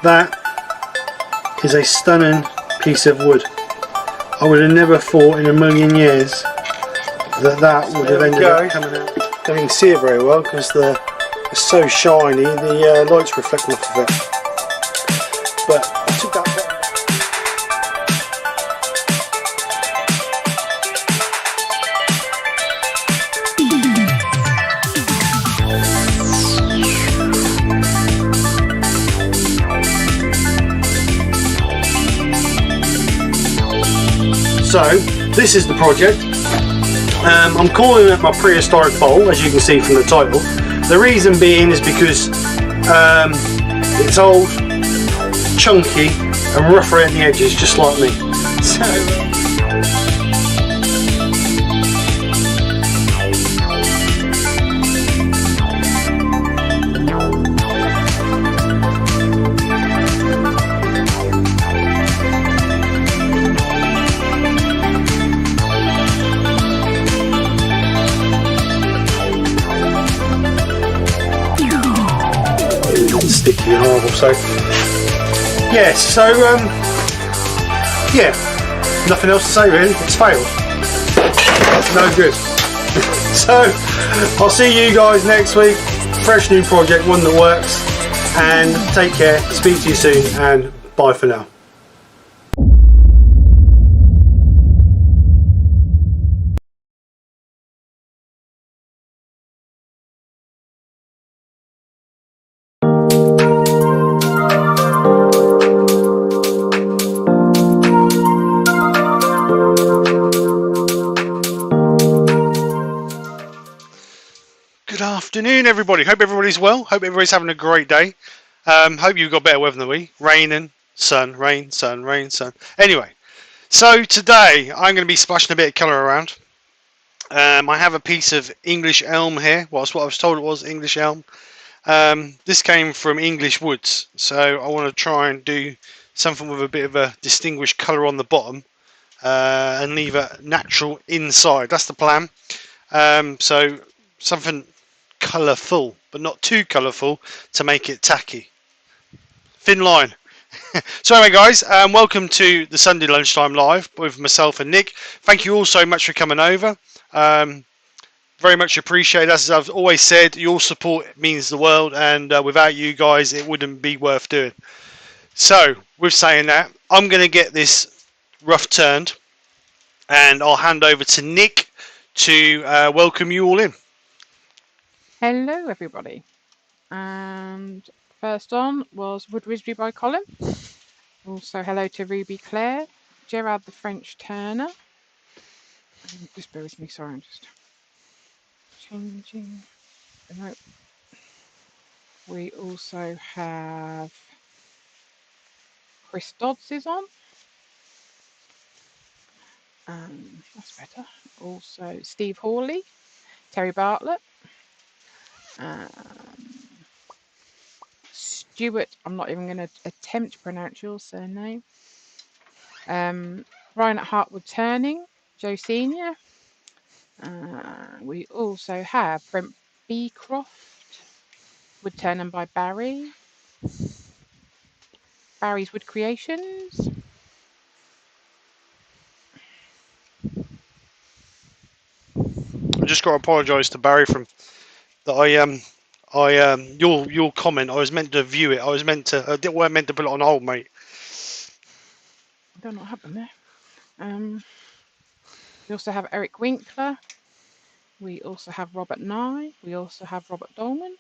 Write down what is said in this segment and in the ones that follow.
That is a stunning piece of wood. I would have never thought in a million years that that would have ended up coming out. Don't even see it very well because it's so shiny, the light's reflecting off of it. But I took that bit. So this is the project. I'm calling it my prehistoric bowl, as you can see from the title. The reason being is because it's old, chunky and rough around the edges, just like me. So sticky and horrible. So yeah, yeah, nothing else to say really. It's failed. No good. So I'll see you guys next week. Fresh new project, one that works. And take care. Speak to you soon, and bye for now. Good afternoon, everybody. Hope everybody's well. Hope everybody's having a great day. Hope you've got better weather than we. Raining, sun, rain, sun, rain, sun. Anyway, so today I'm going to be splashing a bit of colour around. I have a piece of English elm here. Well, that's what I was told it was, English elm. This came from English woods, so I want to try and do something with a bit of a distinguished colour on the bottom and leave a natural inside. That's the plan. So something colourful, but not too colourful to make it tacky. Thin line. So anyway guys, welcome to the Sunday Lunchtime Live with myself and Nick. Thank you all so much for coming over. Very much appreciated. As I've always said, your support means the world, and without you guys it wouldn't be worth doing. So with saying that, I'm going to get this rough turned and I'll hand over to Nick to welcome you all in. Hello everybody, and first on was Wood Wizardry by Colin. Also hello to Ruby Claire, Gerard the French Turner. Just bear with me, sorry, I'm just changing the note. We also have Chris Dodds is on. That's better. Also Steve Hawley, Terry Bartlett. Stewart, I'm not even going to attempt to pronounce your surname. Ryan at Woodturning, Joe Senior. We also have Brent Beecroft, Woodturning by Barry. Barry's Wood Creations. I just got to apologise to Barry from that. your comment. I was meant to view it. I was meant to. I weren't meant to put it on hold, mate. I don't know what happened there. We also have Eric Winkler. We also have Robert Nye. We also have Robert Dolman.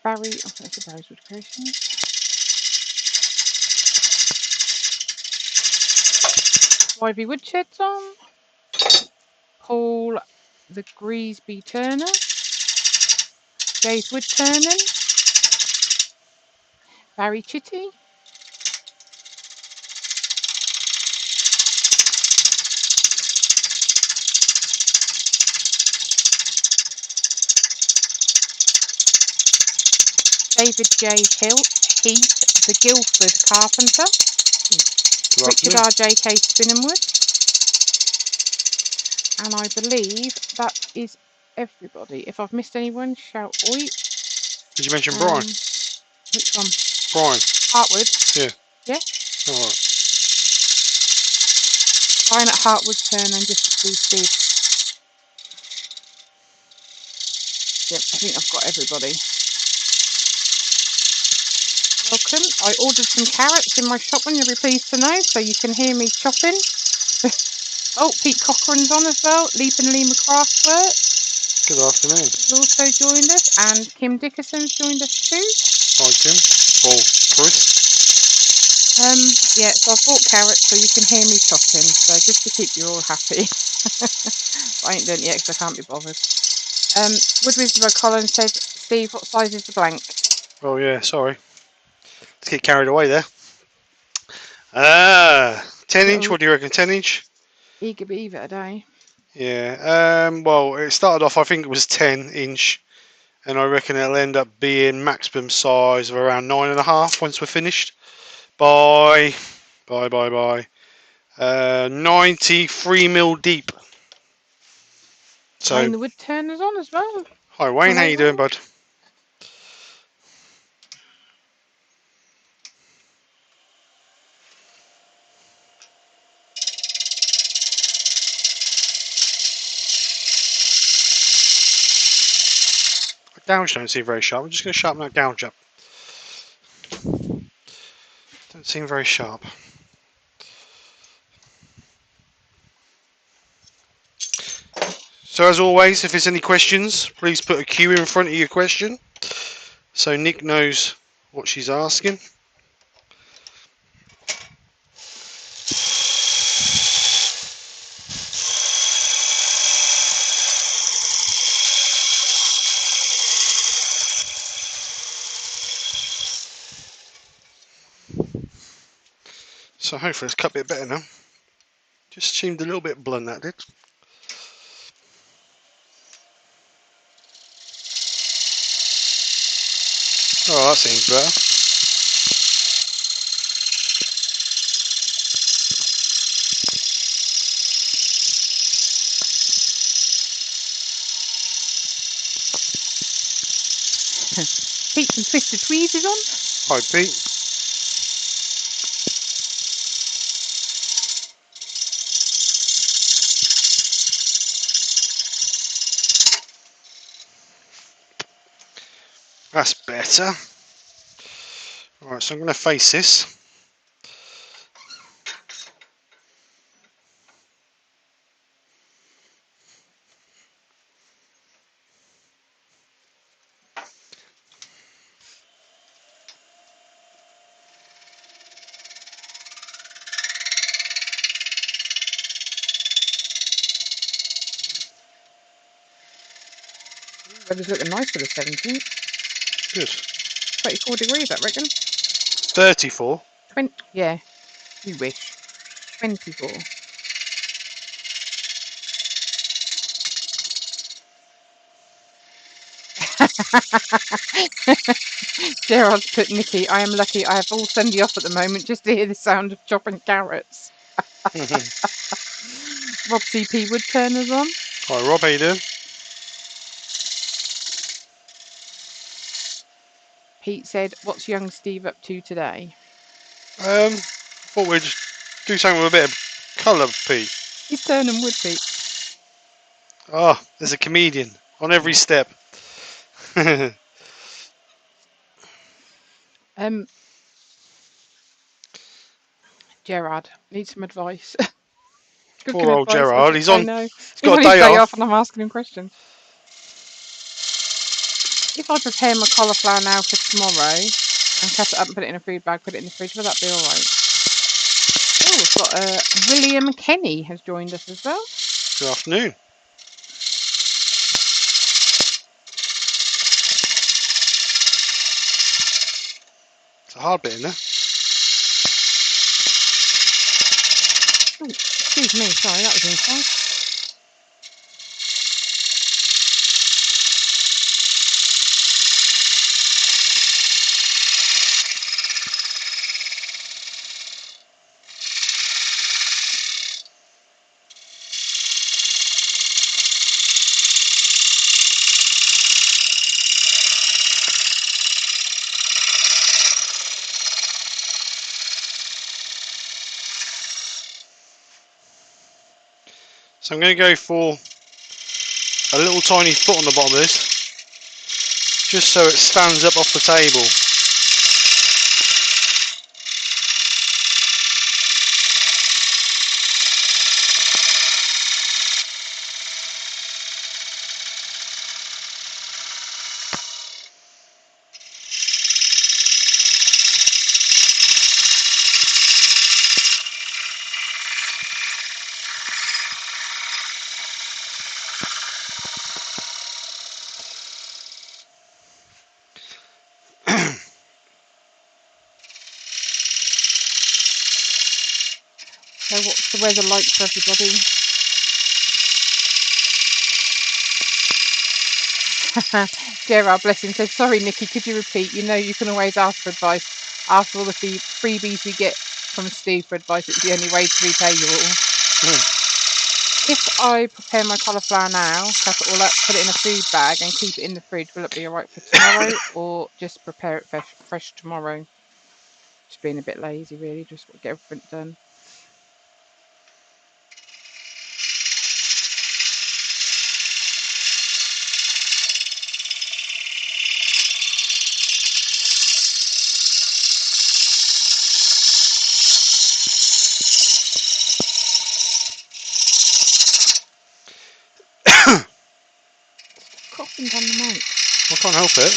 Barry. Oh, that's Barry's Wood Creations. YB Woodshed's on. Paul the Greasby Turner. Jay's Woodturning. Barry Chitty. David J. Heath, the Guildford Carpenter. Richard R.J.K. Spinningwood. And I believe that is everybody. If I've missed anyone, shout oi. Did you mention Brian? Which one? Brian. Hartwood? Yeah. Yeah? Alright. Brian at Hartwood turn and just please Steve. Yep, I think I've got everybody. Welcome. I ordered some carrots in my shop, and you'll be pleased to know, so you can hear me chopping. Oh, Pete Cochran's on as well. Leap and Lima Craftwork. Good afternoon. He's also joined us, and Kim Dickerson's joined us too. Hi, Kim. Oh, Chris. Yeah, so I've bought carrots so you can hear me chopping, so just to keep you all happy. I ain't done it yet because I can't be bothered. Wood Wisdom by Colin said, Steve, what size is the blank? Oh yeah, sorry. Let's get carried away there. 10 inch, what do you reckon, 10 inch? Eager beaver today. Yeah, well, it started off, I think it was 10 inch, and I reckon it'll end up being maximum size of around 9.5 once we're finished. By 93 mil deep. So, Wayne the Woodturner's on as well. hi Wayne, how you doing, bud? Gouge don't seem very sharp. I'm just going to sharpen that gouge up. Don't seem very sharp. So as always, if there's any questions, please put a Q in front of your question, so Nick knows what she's asking. So hopefully it's cut a bit better now. Just seemed a little bit blunt, that did. Oh, that seems better. Pete from Twisted Tweez is on. Hi, Pete. That's better. Alright, so I'm going to face this. Weather's looking nice for the 17th. Good. 24 degrees, I reckon. 34. 20. Yeah, you wish. 24. Gerard's put Nikki, I am lucky I have all Sunday off at the moment just to hear the sound of chopping carrots. Rob CP Woodturner's on. Hi Rob, how you doing? Pete said, what's young Steve up to today? Thought we'd do something with a bit of colour, Pete. He's turning wood, Pete. Oh, there's a comedian. on every Yeah. step. Gerard needs some advice. Poor Cooking old advice. Gerard. I know. He's He's got on a his day day off off. and I'm asking him questions. If I prepare my cauliflower now for tomorrow and cut it up and put it in a food bag, put it in the fridge, will that be all right? Oh, we've got William Kenny has joined us as well. Good afternoon. It's a hard bit in there. Oh, excuse me, sorry, that was inside. So I'm going to go for a little tiny foot on the bottom of this, just so it stands up off the table. So what's the weather like for everybody? Gerard, bless him, said, sorry, Nikki, could you repeat? You know you can always ask for advice. After all the freebies we get from Steve for advice, it's the only way to repay you all. If I prepare my cauliflower now, cut it all up, put it in a food bag and keep it in the fridge, will it be alright for tomorrow or just prepare it fresh tomorrow? Just being a bit lazy really, just get everything done. Stop coughing down the mic. I can't help it.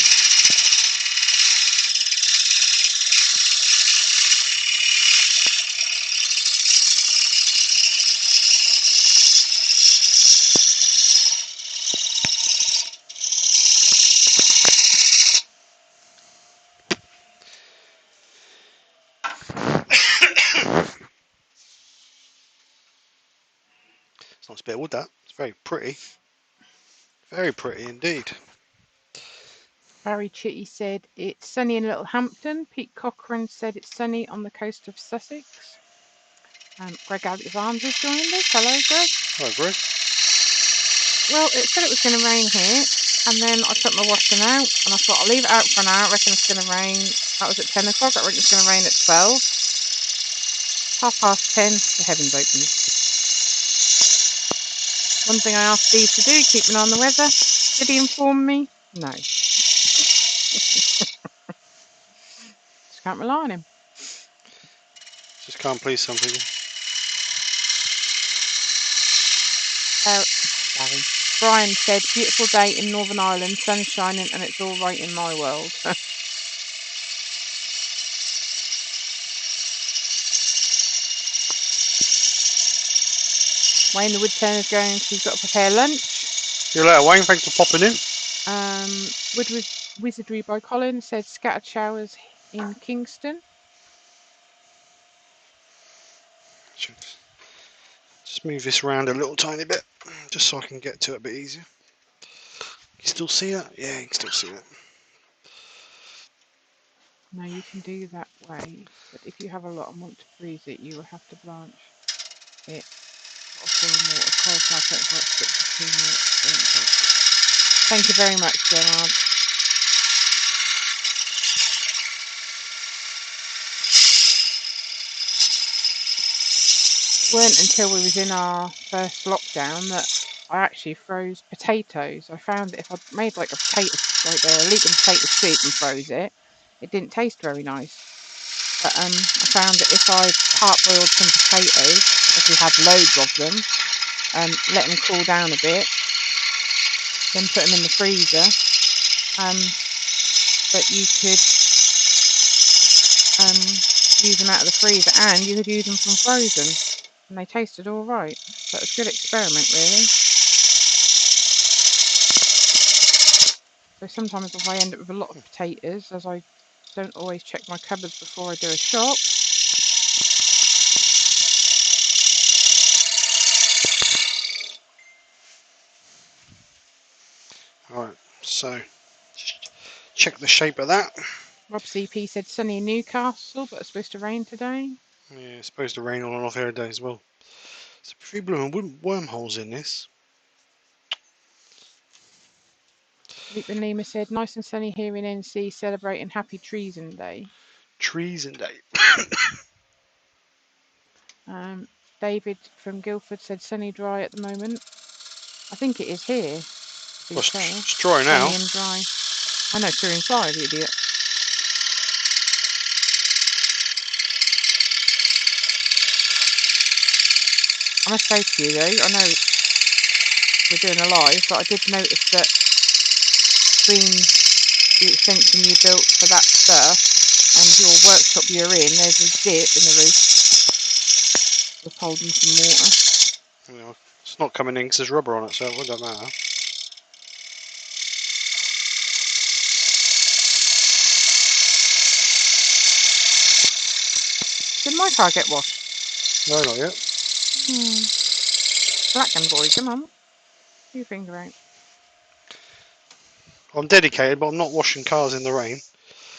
It's a nice bit of wood, that. It's very pretty. Very pretty indeed. Barry Chitty said it's sunny in Little Hampton. Pete Cochran said it's sunny on the coast of Sussex. Greg Alexander's joined us. Hello, Greg. Hello, Greg. Well, it said it was going to rain here, and then I put my washing out, and I thought I'll leave it out for an hour. I reckon it's going to rain. That was at 10 o'clock. I reckon it's going to rain at 12. 10:30, the heavens opened. One thing I asked Steve to do, keep an eye on the weather. Did he inform me? No. Just can't rely on him. Just can't please some people. Barry. Brian said, beautiful day in Northern Ireland, sun shining, and it's all right in my world. Wayne the Woodturner's going because he's got to prepare lunch. You're later, Wayne. Thanks for popping in. Wood Wizardry by Colin said scattered showers in Kingston. Just move this around a little tiny bit, just so I can get to it a bit easier. You still see that? Yeah, you can still see it. No, you can do that way, but if you have a lot and want to freeze it, you will have to blanch it. Thank you very much, Gerard. It weren't until we was in our first lockdown that I actually froze potatoes. I found that if I made like a leek and potato soup and froze it, it didn't taste very nice. But I found that if I part-boiled some potatoes, if we had loads of them, let them cool down a bit, then put them in the freezer, that you could use them out of the freezer, and you could use them from frozen, and they tasted all right. So it was a good experiment, really. So sometimes if I end up with a lot of potatoes, as I don't always check my cupboards before I do a shop, Alright, so check the shape of that. Rob CP said sunny in Newcastle, but it's supposed to rain today. Yeah, it's supposed to rain on and off every day as well. There's a few blooming wormholes in this. Leap and Lima said, nice and sunny here in NC, celebrating Happy Treason Day. Treason Day. David from Guildford said, sunny dry at the moment. I think it is here, to be fair. It's dry now. Sunny and dry. I know, 2 and 5, you idiot. I must say to you though, I know we're doing a live, but I did notice that between the extension you built for that stuff and your workshop you're in, there's a dip in the roof. Just holding some water. Yeah, it's not coming in because there's rubber on it, so it wouldn't matter. Did my car get washed? No, not yet. Blackburn boy, come on. Put your finger out. I'm dedicated, but I'm not washing cars in the rain.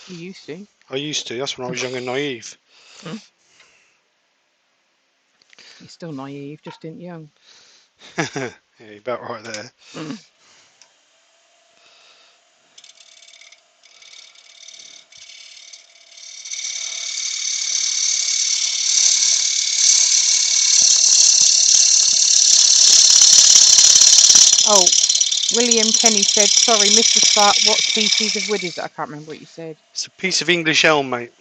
You used to. I used to. That's when I was young and naive. You're still naive, just ain't young. Yeah, you're about right there. Oh, William Kenny said, sorry, Mr. Spark, what species of wood is it? I can't remember what you said. It's a piece of English elm, mate.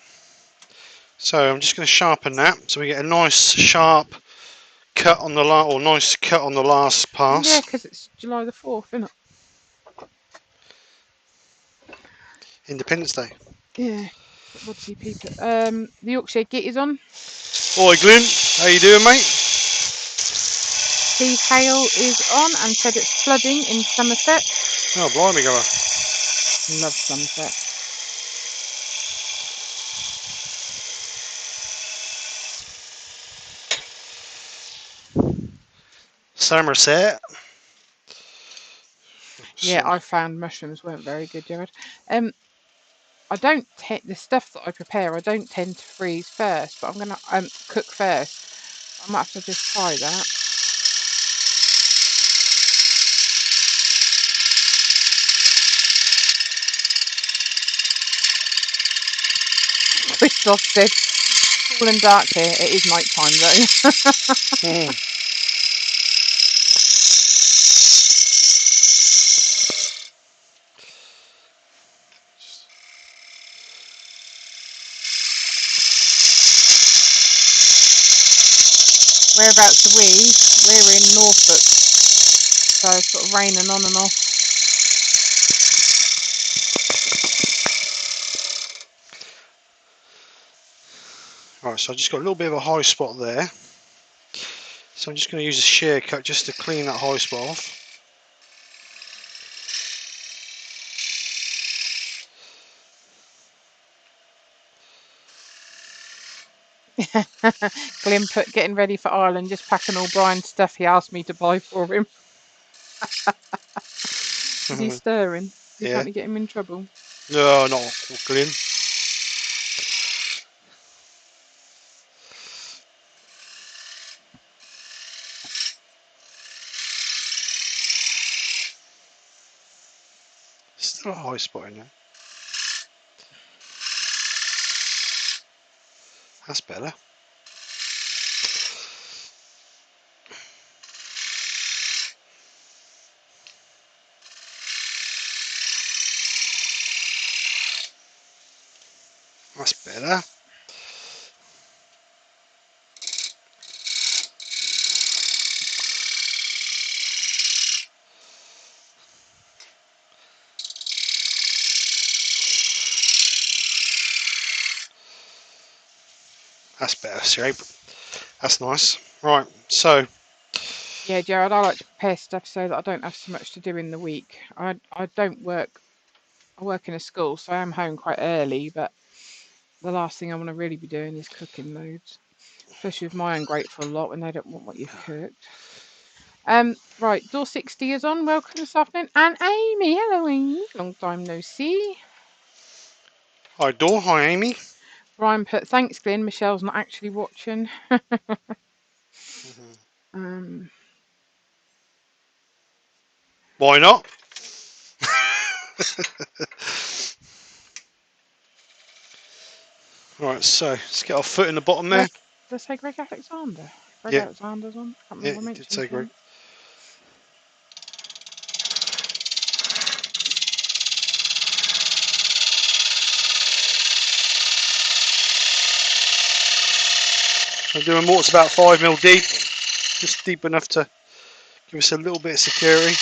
So I'm just going to sharpen that, so we get a nice sharp cut on the nice cut on the last pass. Yeah, because it's July the 4th, isn't it? Independence Day. Yeah. What's he people? The Yorkshire Git is on. Oi, Glenn. How you doing, mate? Steve Hale is on and said it's flooding in Somerset. Oh, blimey, go on. Love Somerset. Somerset. Yeah, I found mushrooms weren't very good, Jared. I don't the stuff that I prepare, I don't tend to freeze first, but I'm gonna cook first. I might have to just try that. Christoph said, cool and dark here. It is night time though. Whereabouts are we? We're in Norfolk. So it's sort of raining on and off. Right, so I just got a little bit of a high spot there. So I'm just going to use a shear cut just to clean that high spot off. Glenn put getting ready for Ireland, just packing all Brian's stuff he asked me to buy for him. Is he stirring? You Yeah. trying to get him in trouble? No, not Glenn. Still a high spot in there. That's better. bit there. That's better shape. That's nice. Right, so Yeah, Gerard, I like to prepare stuff so that I don't have so much to do in the week. I don't work. I work in a school, so I am home quite early, but the last thing I want to really be doing is cooking loads, especially with my ungrateful lot when they don't want what you've cooked. Right, door 60 is on. Welcome this afternoon. And Amy, hello Amy. Long time no see. hi Dor, hi Amy. Brian put, thanks Glyn, Michelle's not actually watching. Why not? Right, so let's get our foot in the bottom there. Did I say Greg Alexander? Greg Yeah, Alexander's on. Can't yeah, remember I you did mentioned say Greg. him. I'm doing mortar's about 5mm deep, just deep enough to give us a little bit of security.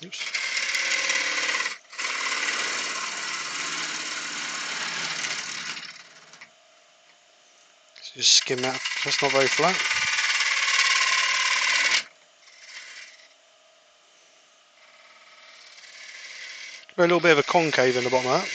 Oops. Just skim that, that's not very flat. A little bit of a concave in the bottom of that.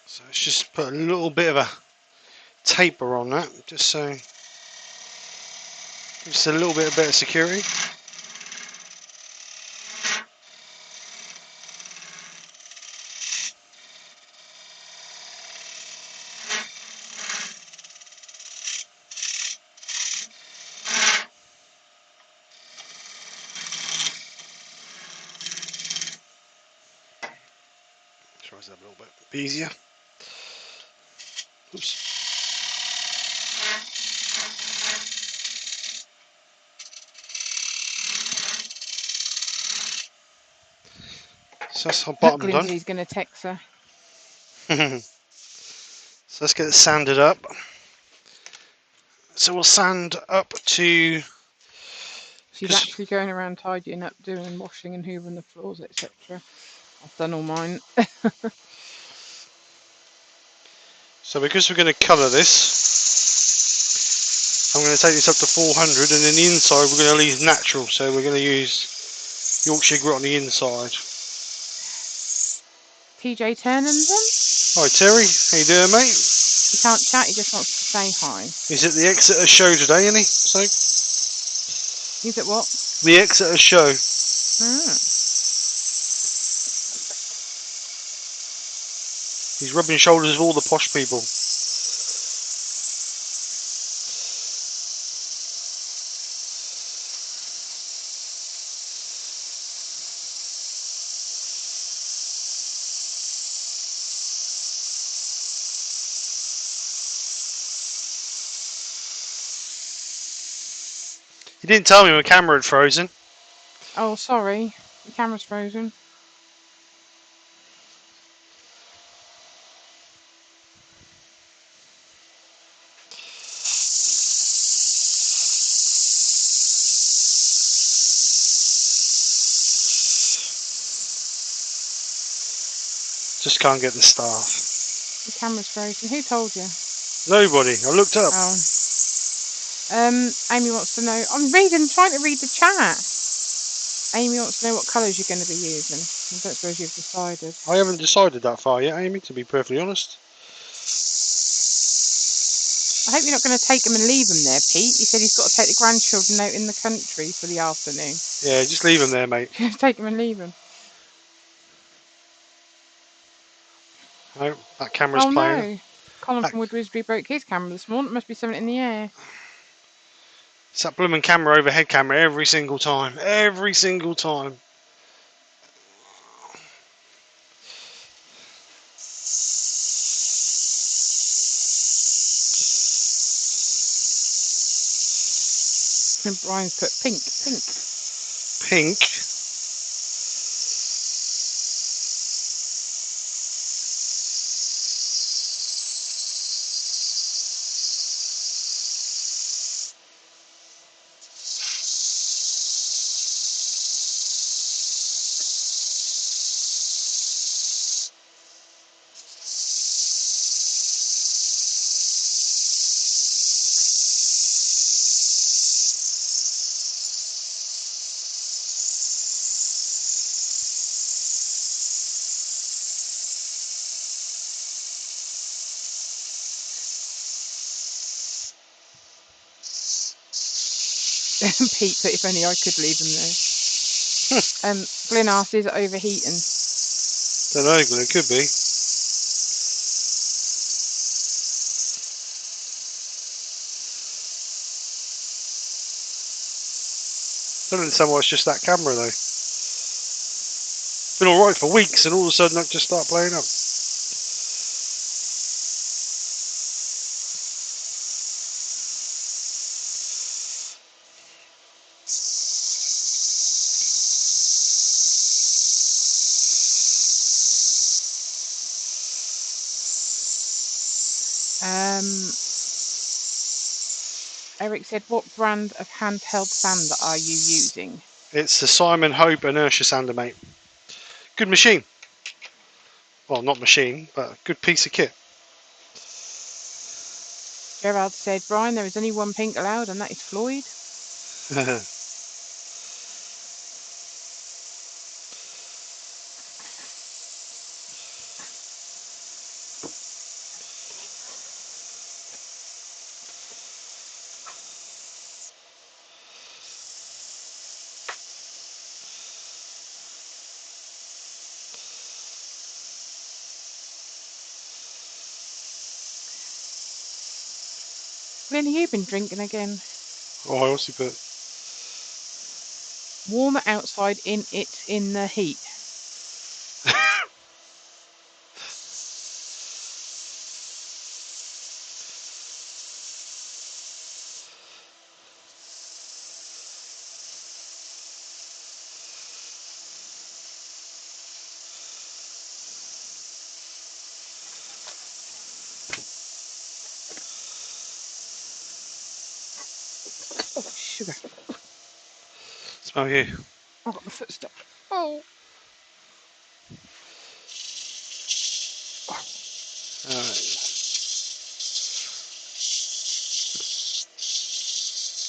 So let's just put a little bit of a taper on that, just so gives a little bit of better security. Try that a little bit easier. Oops. So that's our bottom Glyn done. said he's going to text her. So let's get it sanded up. So we'll sand up to... She's actually going around tidying up, doing washing and hoovering the floors, etc. I've done all mine. So because we're going to colour this, I'm going to take this up to 400, and then the inside we're going to leave natural. So we're going to use Yorkshire grit on the inside. TJ Turnham's on. Hi Terry, how you doing, mate? He can't chat, he just wants to say hi. He's at the Exeter show today, isn't he? So He's at what? the Exeter show. He's rubbing shoulders with all the posh people. He didn't tell me my camera had frozen. Oh, sorry. The camera's frozen. Just can't get the staff. The camera's frozen. Who told you? Nobody. I looked up. Oh. Amy wants to know. I'm trying to read the chat. Amy wants to know what colours you're going to be using. I don't suppose you've decided. I haven't decided that far yet, Amy, to be perfectly honest. I hope you're not going to take him and leave him there, Pete. He said he's got to take the grandchildren out in the country for the afternoon. Yeah, just leave him there, mate. Take him and leave him. Oh, that camera's Oh playing. no. Colin from Wood Wisby broke his camera this morning. It must be something in the air. It's that blooming camera, overhead camera, every single time. Every single time. And Brian's put pink. Pink. And Pete put, if only I could leave him there. Glyn asked, is it overheating? Don't know, Glenn, it could be. Don't understand why it's just that camera though. Been alright for weeks and all of a sudden it just start playing up. Eric said, what brand of handheld sander are you using? It's the Simon Hope Inertia Sander, mate. Good machine. Well, not machine, but good piece of kit. Gerard said, Brian, there is only one pink allowed, and that is Floyd. Glyn, you been drinking again? Oh, what's he put? Warmer outside in the heat. Oh, sugar. Smell you. I've got my foot stuck. Oh.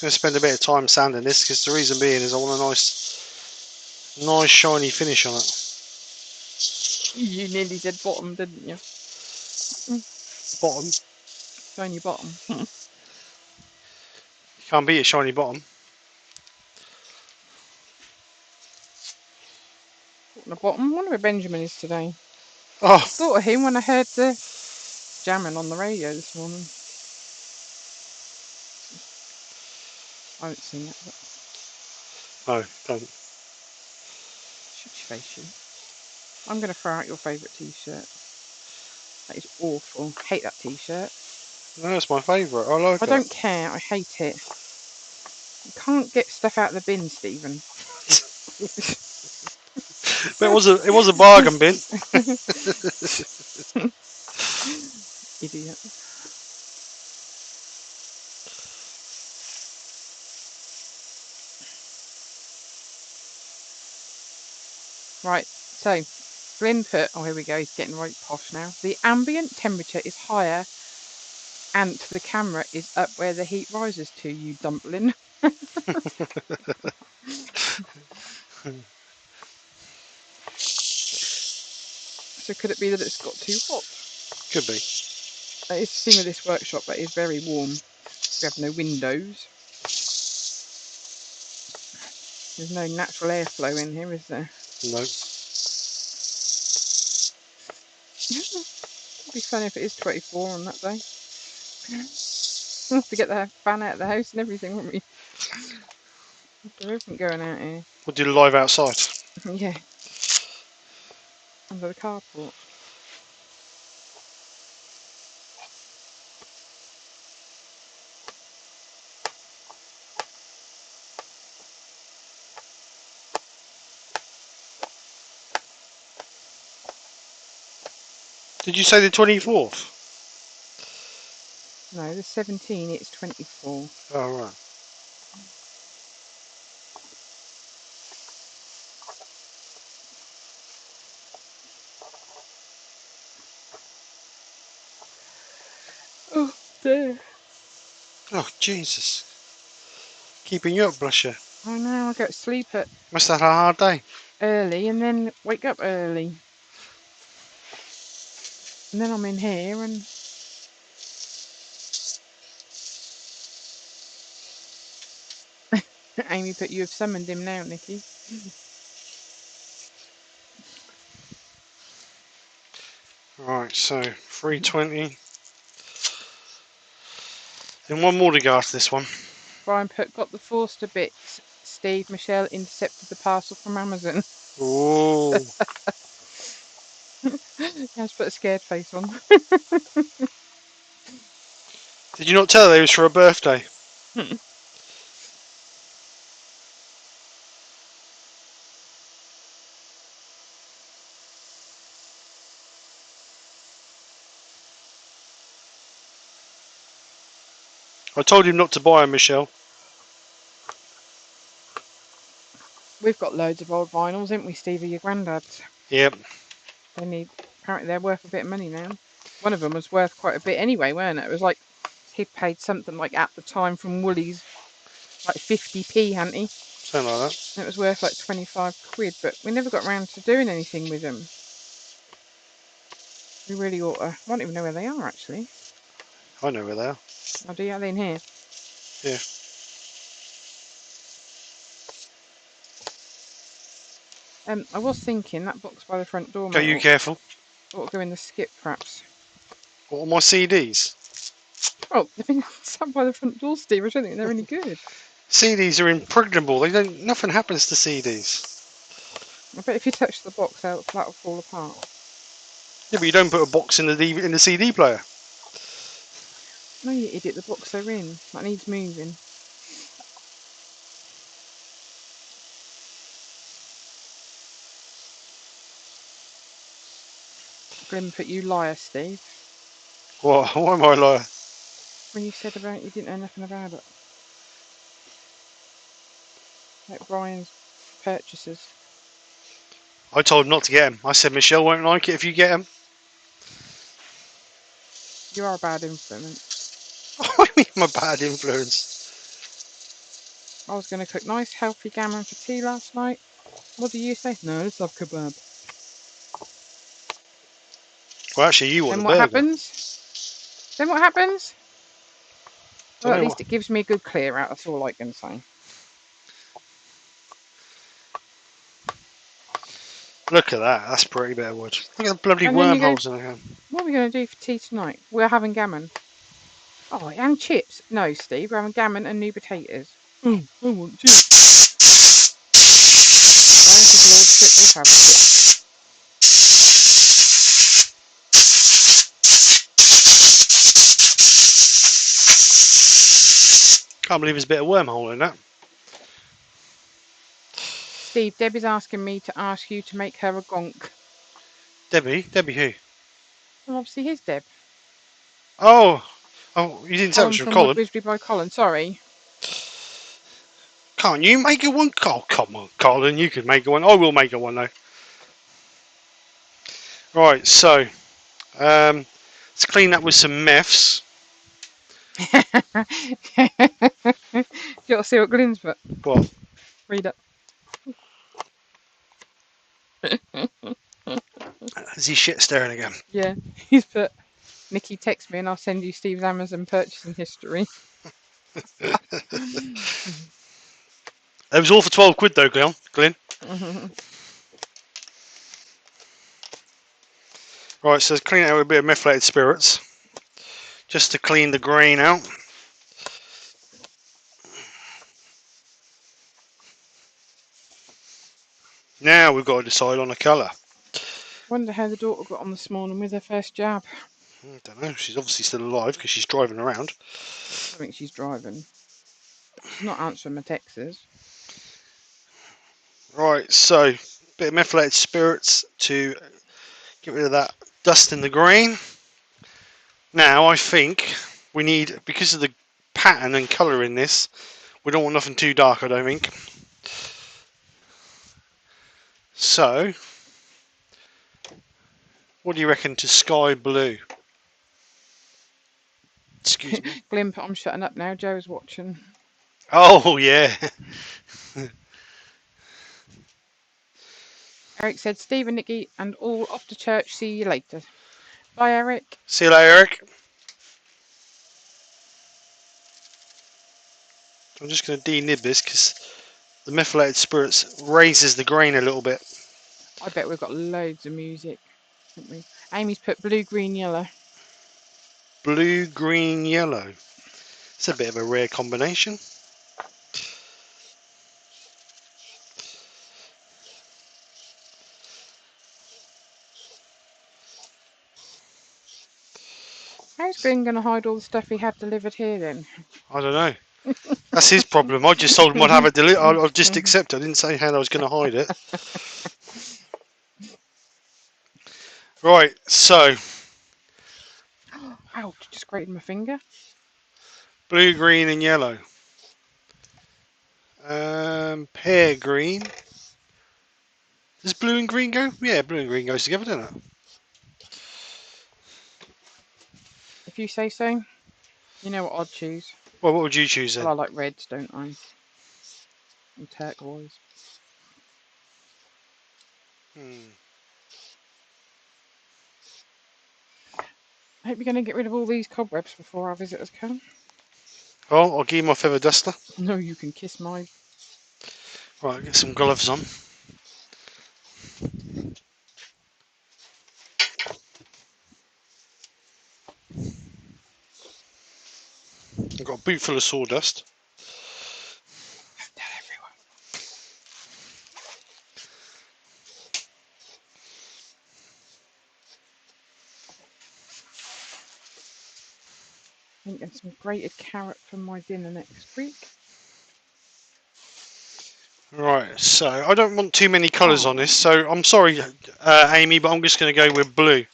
Going to spend a bit of time sanding this because the reason being is I want a nice shiny finish on it. You nearly said bottom, didn't you? Bottom. Shiny bottom. Can't beat a shiny bottom. Talking of bottom, I wonder where Benjamin is today. Oh, I thought of him when I heard the jamming on the radio this morning. I haven't seen it, but no, don't. shut your face, you. I'm going to throw out your favourite t-shirt. That is awful. Hate that t-shirt. No, it's my favourite. I like I it. don't care. I hate it. You can't get stuff out of the bin, Stephen. But it was a bargain bin. Idiot. Right, so Glyn put, oh here we go, he's getting right posh now. The ambient temperature is higher and the camera is up where the heat rises to, you dumpling. So could it be that it's got too hot? Could be. That is the thing with this workshop, that is very warm. We have no windows. There's no natural airflow in here, is there? No. It'd be fun if it is 24 on that day. We'll have to get the fan out of the house and everything, won't we? There isn't going out here. We'll do live outside. Yeah. Under the carport. Did you say the 24th? No, the 17, it's 24. Oh, right. Oh, dear. Oh, Jesus. Keeping you up, bless you. I know, I go to sleep at Must have had a hard day. early and then wake up early. And then I'm in here and... Amy put, you have summoned him now, Nikki. Right, so 320. And one more to go after this one. Brian put, got the Forster bits. Steve, Michelle intercepted the parcel from Amazon. Ooh. He has put a scared face on. Did you not tell her it was for her birthday? I told him not to buy her, Michelle. We've got loads of old vinyls, haven't we, Steve, of your granddad's? Yep. Apparently they're worth a bit of money now. One of them was worth quite a bit anyway, weren't it? It was like, he'd paid something like at the time from Woolies, like 50p, hadn't he? Something like that. And it was worth like 25 quid, but we never got round to doing anything with them. We really ought to. I don't even know where they are, actually. I know where they are. Oh, do you? Are they in here? Yeah. I was thinking that box by the front door, Go, mate, you careful. ought to go in the skip, perhaps. What are my CDs? Oh, they've been sat by the front door, Steve. I don't think they're any good. CDs are impregnable. They don't. Nothing happens to CDs. I bet if you touch the box, that'll fall apart. Yeah, but you don't put a box in the CD player. No, you idiot. The box they're in. That needs moving. Glenn put, you liar, Steve. What? Why am I a liar? When you said about you didn't know nothing about it. Like Brian's purchases. I told him not to get them. I said Michelle won't like it if you get them. You are a bad influence. I mean, my bad influence. I was going to cook nice, healthy gammon for tea last night. What do you say? No, let's have kebab. Well, actually, you want Then a what burger. happens? Then what happens? Well, at least What? it gives me a good clear out. That's all I can say. Look at that. That's pretty bit of wood. Look at the bloody And then you go, wormholes in there. what are we going to do for tea tonight? We're having gammon. Oh, and chips. No, Steve, we're having gammon and new potatoes. Oh, I want chips. Brian, his lordship will have chips. Can't believe there's a bit of wormhole in that. Steve, Debbie's asking me to ask you to make her a gonk. Debbie who? Well, obviously his Deb. Oh, you didn't tell Colin us from from Colin. Woodbury by Colin. Sorry. Can't you make her one? Oh, come on, Colin. You could make her one. I will make her one though. Right, so let's clean that with some meths. Do you want to see what Glenn's put? What? Read it. Is he shit staring again? Yeah, he's put, Nikki, text me and I'll send you Steve's Amazon purchasing history. It was all for 12 quid though, Glenn. Right, so clean it out with a bit of methylated spirits. Just to clean the grain out. Now we've got to decide on a colour. Wonder how the daughter got on this morning with her first jab. I don't know, she's obviously still alive because she's driving around. I think she's driving. She's not answering my texts. Right, so bit of methylated spirits to get rid of that dust in the grain. Now I think we need, because of the pattern and colour in this, we don't want nothing too dark, I don't think. So, what do you reckon to sky blue? Excuse me. Glimp, I'm shutting up now. Joe's watching. Oh, yeah. Eric said, Steve and Nikki and all off to church. See you later. Bye, Eric. See you later, Eric. I'm just going to denib this because the methylated spirits raises the grain a little bit. I bet we've got loads of music, haven't we? Amy's put blue, green, yellow. Blue, green, yellow. It's a bit of a rare combination. How's Glenn going to hide all the stuff he had delivered here then? I don't know. That's his problem. I just told him I'd have it delivered. I'll just accept it. I didn't say how I was going to hide it. Right, so. Ouch, just grated my finger. Blue, green and yellow. Pear green. Does blue and green go? Yeah, blue and green goes together, doesn't it? If you say so. You know what I'd choose? Well, what would you choose then? Well, I like reds, don't I? And turquoise. I hope you're going to get rid of all these cobwebs before our visitors come. Oh, I'll give you my feather duster. No, you can kiss my... Right, get some gloves on. I've got a boot full of sawdust. Don't tell everyone. And some grated carrot for my dinner next week. Right, so I don't want too many colours on this, so I'm sorry, Amy, but I'm just going to go with blue.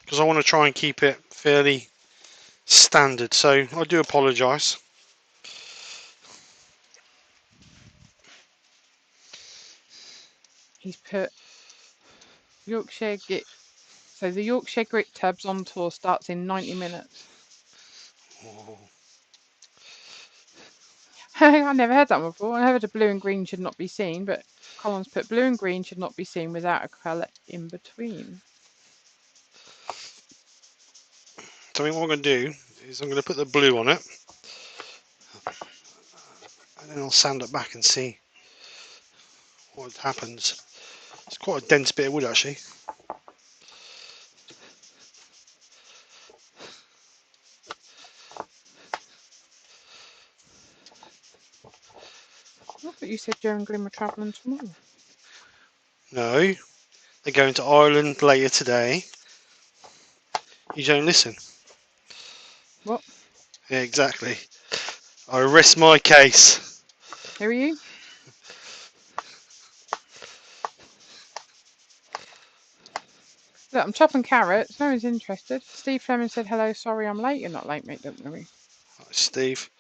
Because I want to try and keep it fairly standard, so I do apologise. He's put Yorkshire grit. So the Yorkshire grit tubs on tour starts in 90 minutes. Oh. I never heard that before. I heard a blue and green should not be seen, but Colin's put blue and green should not be seen without a colour in between. So I think what I'm going to do is I'm going to put the blue on it. And then I'll sand it back and see what happens. It's quite a dense bit of wood actually. I thought you said Joe and Glenn were travelling tomorrow. No, they're going to Ireland later today. You don't listen. What? Yeah, exactly. I rest my case. Who are you? Look, I'm chopping carrots. No one's interested. Steve Fleming said hello. Sorry I'm late. You're not late, mate. Don't worry. Right, Steve.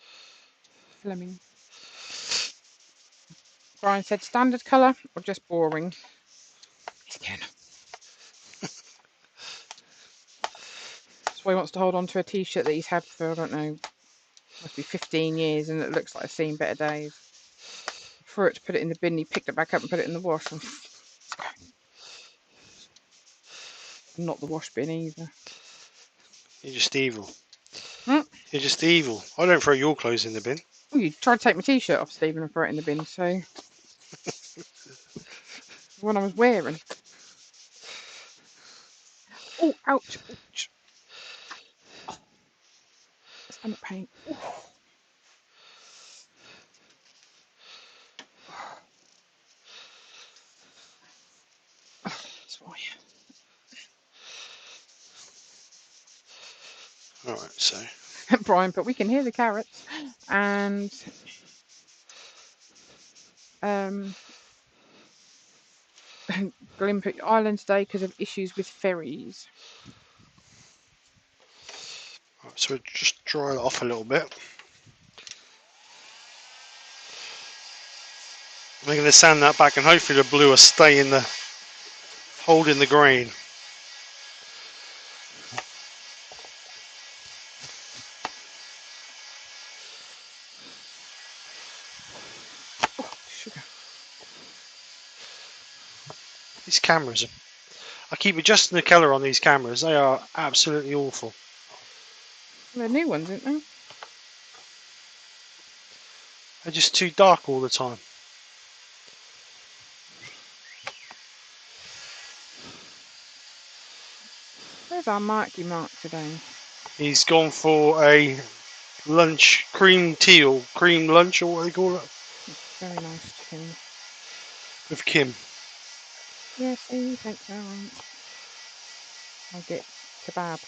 Fleming. Brian said standard colour or just boring. He's scared. That's why he wants to hold on to a t-shirt that he's had for, I don't know, must be 15 years, and it looks like it's seen better days. For it to put it in the bin, he picked it back up and put it in the wash. And Not the wash bin either. You're just evil. Hmm? You're just evil. I don't throw your clothes in the bin. Well, you tried to take my t-shirt off, Stephen, and throw it in the bin, so... the one I was wearing. Oh, ouch, ouch. Oh, stomach pain. Oh. Oh, that's why. Alright, so... Brian, but we can hear the carrots. And... Glimp Island today because of issues with ferries. Right, so we'll just dry it off a little bit. We're going to sand that back and hopefully the blue will stay in the... holding the grain. Oh, sugar. These cameras are... I keep adjusting the colour on these cameras. They are absolutely awful. They're new ones, aren't they? They're just too dark all the time. Where's our Marky Mark today? He's gone for a lunch cream tea or cream lunch or what they call it Very nice, Tim. with Kim. Yes, thanks very much. I'll get kebab.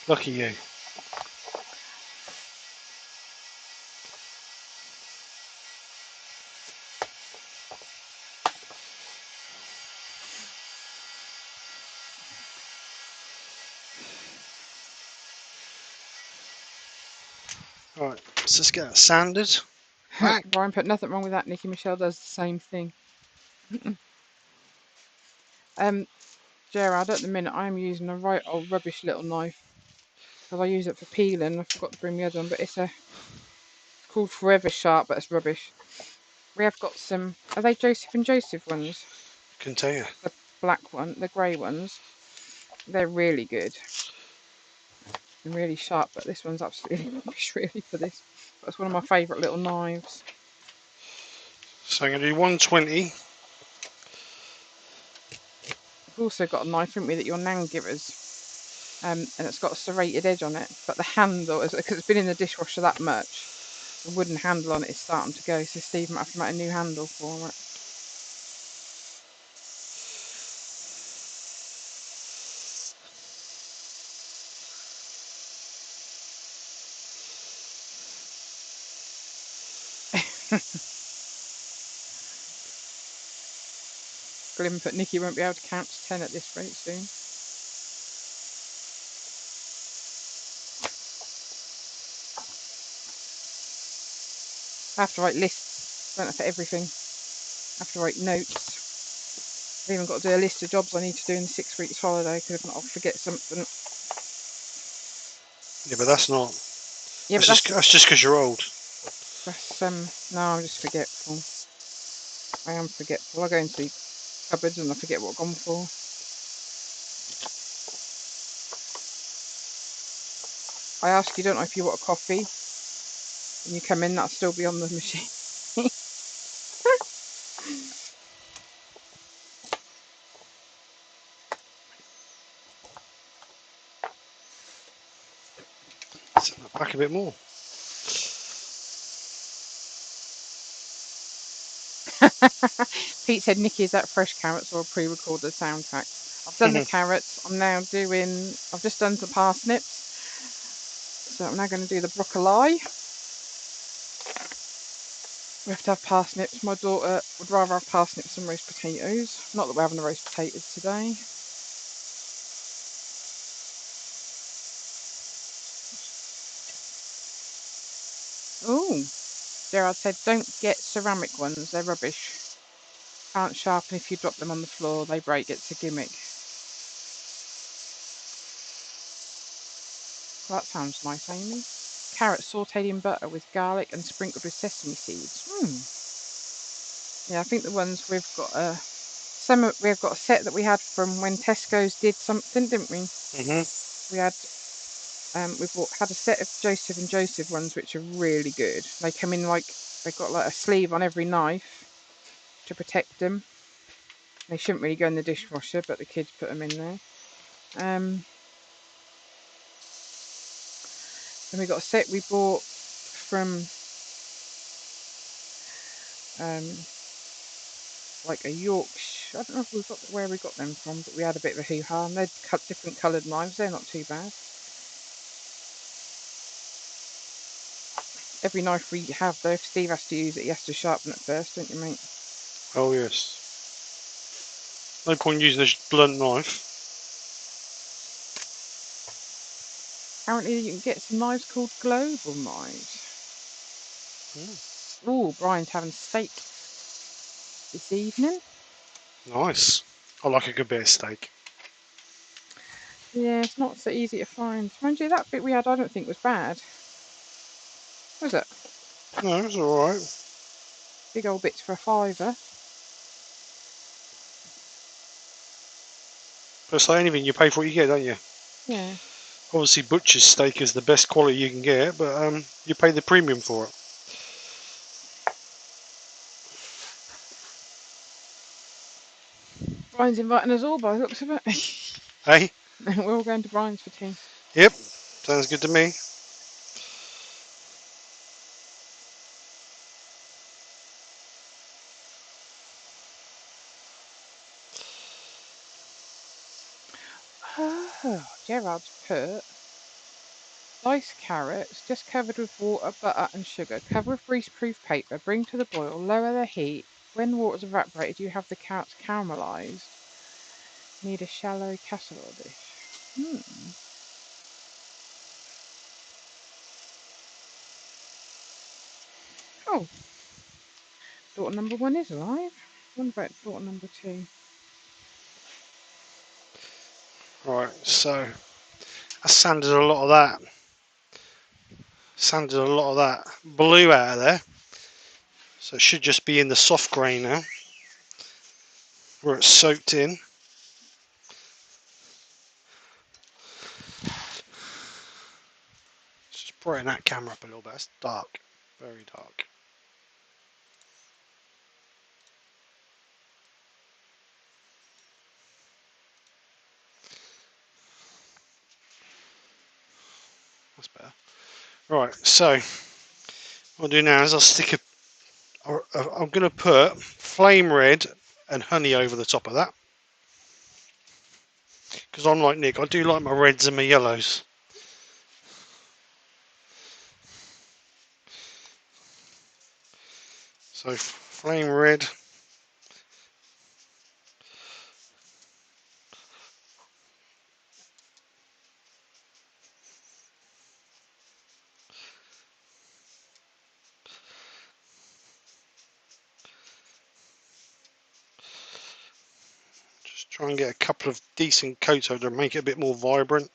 Lucky you. Right, so let's get it sanded. Brian put nothing wrong with that. Nikki Michelle does the same thing. Gerard, at the minute I'm using a right old rubbish little knife because I use it for peeling. I forgot to bring the other one, but it's called Forever Sharp, but it's rubbish. We have got some. Are they Joseph and Joseph ones? Can tell you. The black one, the grey ones. They're really good and really sharp, but this one's absolutely rubbish, really, for this. But it's one of my favourite little knives. So I'm going to do 120. We've also got a knife, haven't we, that your nan gave us. And it's got a serrated edge on it, but the handle, because it's been in the dishwasher that much, the wooden handle on it is starting to go, so Steve might have to make a new handle for it. Glim put Nikki won't be able to count to 10 at this rate soon. I have to write lists, don't I, for everything. I have to write notes. I've even got to do a list of jobs I need to do in the 6 weeks holiday, because if not I'll forget something. Yeah, but that's not. Yeah, That's just because you're old. That's no, I'm just forgetful. I am forgetful. I go into cupboards and I forget what I've gone for. I ask you, don't know, if you want a coffee, and you come in, that'll still be on the machine. Send that back a bit more. Pete said, Nikki, is that fresh carrots or a pre-recorded soundtrack? I've done the carrots. I'm now doing, I've just done some parsnips. So I'm now going to do the broccoli. We have to have parsnips. My daughter would rather have parsnips than roast potatoes. Not that we're having the roast potatoes today. Oh, Gerard said, don't get ceramic ones. They're rubbish. Can't sharpen if you drop them on the floor. They break. It's a gimmick. Well, that sounds nice, Amy. Carrots sautéed in butter with garlic and sprinkled with sesame seeds. Yeah, I think the ones we've got we've got a set that we had from when Tesco's did something, didn't we? We had had a set of Joseph and Joseph ones, which are really good. They come in they've got like a sleeve on every knife to protect them. They shouldn't really go in the dishwasher, but the kids put them in there. Then we got a set we bought from like a Yorkshire. I don't know if where we got them from, but we had a bit of a hoo-ha. They're different coloured knives. They're not too bad. Every knife we have, though, if Steve has to use it, he has to sharpen it first, don't you, mate? Oh yes. No point using a blunt knife. Apparently, you can get some knives called global knives. Oh, Brian's having steak this evening. Nice. I like a good bit of steak. Yeah, it's not so easy to find. Mind you, that bit we had, I don't think was bad. Was it? No, it's alright. Big old bits for a £5. But it's like anything, you pay for what you get, don't you? Yeah. Obviously, butcher's steak is the best quality you can get, but you pay the premium for it. Brian's inviting us all by the looks of it. Hey? We're all going to Brian's for tea. Yep. Sounds good to me. Oh, Gerard's put diced carrots, just covered with water, butter, and sugar. Cover with greaseproof paper. Bring to the boil. Lower the heat. When water's evaporated, you have the carrots caramelised. Need a shallow casserole dish. Oh, daughter number 1 is alive. What about daughter number 2? Right, so I sanded a lot of that. Sanded a lot of that blue out of there. So it should just be in the soft grey now, where it's soaked in. Just brighten that camera up a little bit. It's dark, very dark. That's better. Right, so what I'll do now is I'll stick I'm going to put flame red and honey over the top of that. Because I'm like Nick, I do like my reds and my yellows. So flame red. Just try and get a couple of decent coats over to make it a bit more vibrant.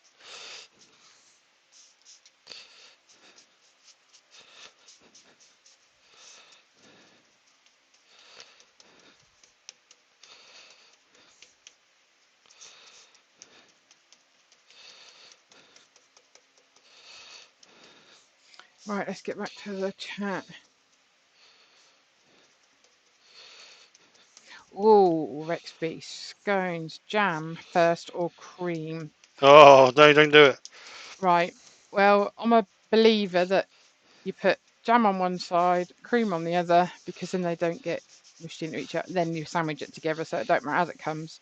Right, let's get back to the chat. Oh, Rexby, scones, jam first or cream? Oh, no, don't do it. Right, well, I'm a believer that you put jam on one side, cream on the other, because then they don't get mushed into each other. Then you sandwich it together, so it don't matter as it comes.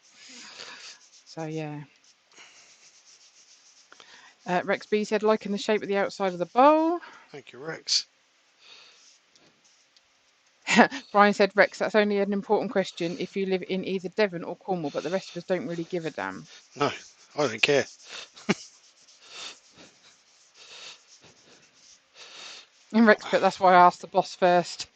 So, yeah. Rex B said, liking the shape of the outside of the bowl. Thank you, Rex. Brian said, Rex, that's only an important question if you live in either Devon or Cornwall, but the rest of us don't really give a damn. No, I don't care. And Rex put, that's why I asked the boss first.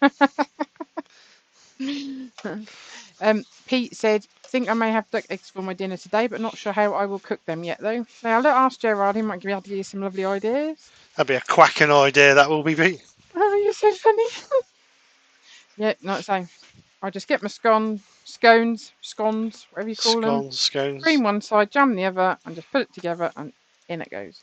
Pete said, think I may have duck eggs for my dinner today, but not sure how I will cook them yet, though. Now, let ask Gerard, he might be able to give you some lovely ideas. That'd be a quacking idea, that will be, Pete. Oh, you're so funny. Yeah, not the same. I just get my scones, whatever you call them. Scones. Cream one side, jam the other, and just put it together, and in it goes.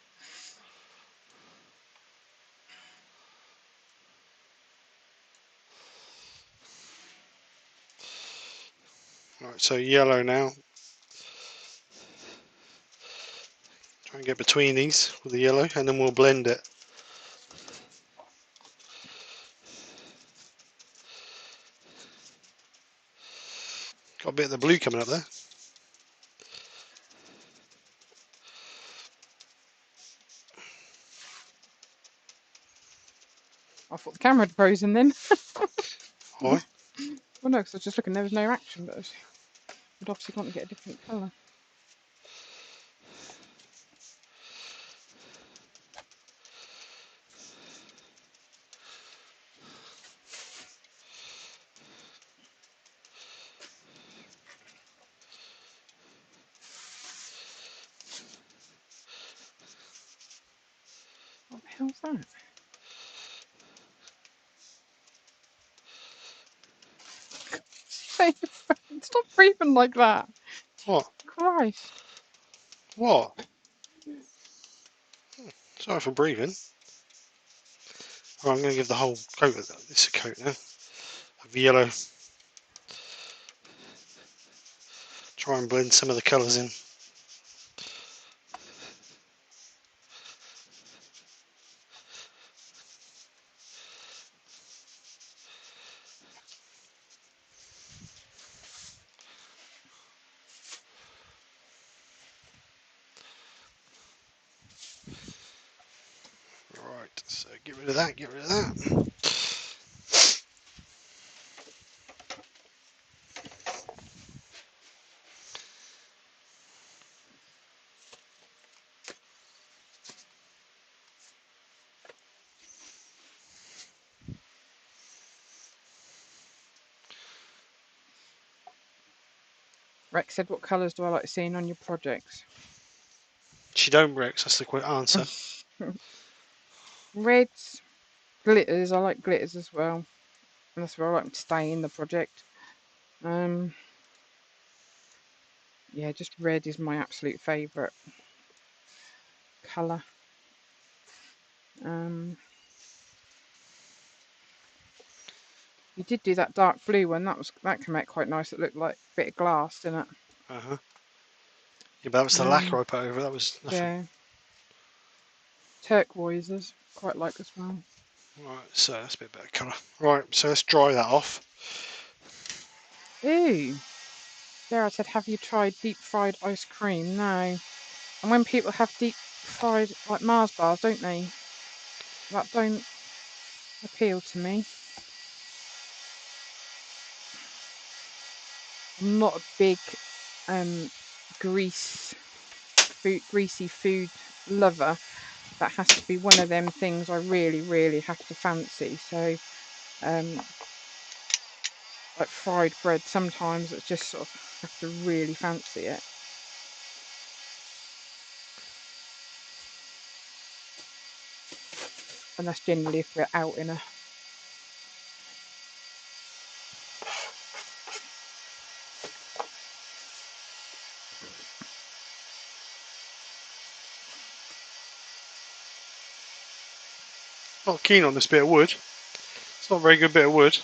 Right, so yellow now. Try and get between these with the yellow, and then we'll blend it. Got a bit of the blue coming up there. I thought the camera had frozen then. Why? Well, no, because I was just looking, there was no action, but I'd obviously want to get a different colour. What the hell's that? Stop breathing like that. What? Christ. What? Sorry for breathing. Right, I'm going to give the whole coat of this a coat now of yellow. Try and blend some of the colours in. Right, so get rid of that, get rid of that. Rex said, what colours do I like seeing on your projects? She don't, Rex, that's the quick answer. Reds, glitters, I like glitters as well. And that's where I like them to stay in the project. Yeah, just red is my absolute favourite colour. You did do that dark blue one. That came out quite nice. It looked like a bit of glass, didn't it? Yeah, but that was the lacquer I put over. That was nothing. Yeah. Turquoises, quite like as well. Right, so that's a bit better colour. Right, so let's dry that off. Ooh. Gerard said, have you tried deep fried ice cream? No. And when people have deep fried, like Mars bars, don't they? That don't appeal to me. I'm not a big greasy food lover. That has to be one of them things I really, really have to fancy. So, like fried bread, sometimes it's just sort of have to really fancy it. And that's generally if we're out in a... Not keen on this bit of wood. It's not a very good bit of wood.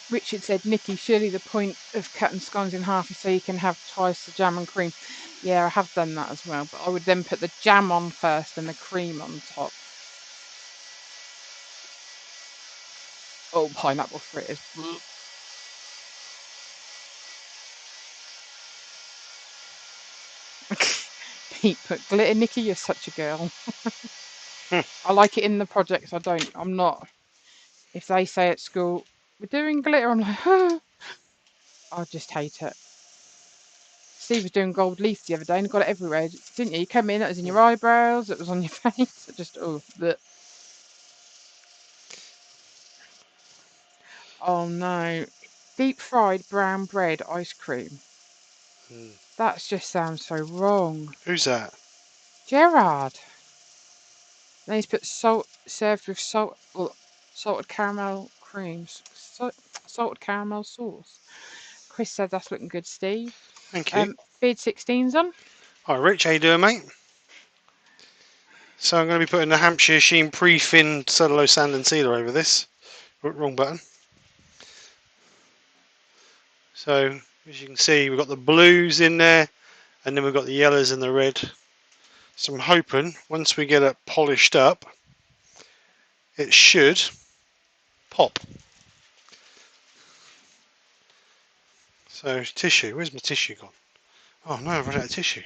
Richard said, Nikki, surely the point of cutting scones in half is so you can have twice the jam and cream. Yeah, I have done that as well, but I would then put the jam on first and the cream on top. Oh, pineapple fritters. Pete put glitter. Nikki, you're such a girl. I like it in the projects. I'm not. If they say at school, we're doing glitter, I'm like, oh. I just hate it. Steve was doing gold leaf the other day and got it everywhere, didn't you? You came in, it was in your eyebrows, it was on your face. It just, oh no. Deep fried brown bread ice cream. That just sounds so wrong. Who's that? Gerard. Then he's put salt, served with salt. salted caramel creams, salted caramel sauce. Chris said that's looking good, Steve. Thank you. Beard 16's on. Hi Rich, how you doing, mate? So I'm going to be putting the Hampshire Sheen pre-finned cellulose sand and sealer over this. Wrong button. So as you can see, we've got the blues in there, and then we've got the yellows and the red. So I'm hoping once we get it polished up, it should pop. So tissue, where's my tissue gone? Oh no, I've run out of tissue.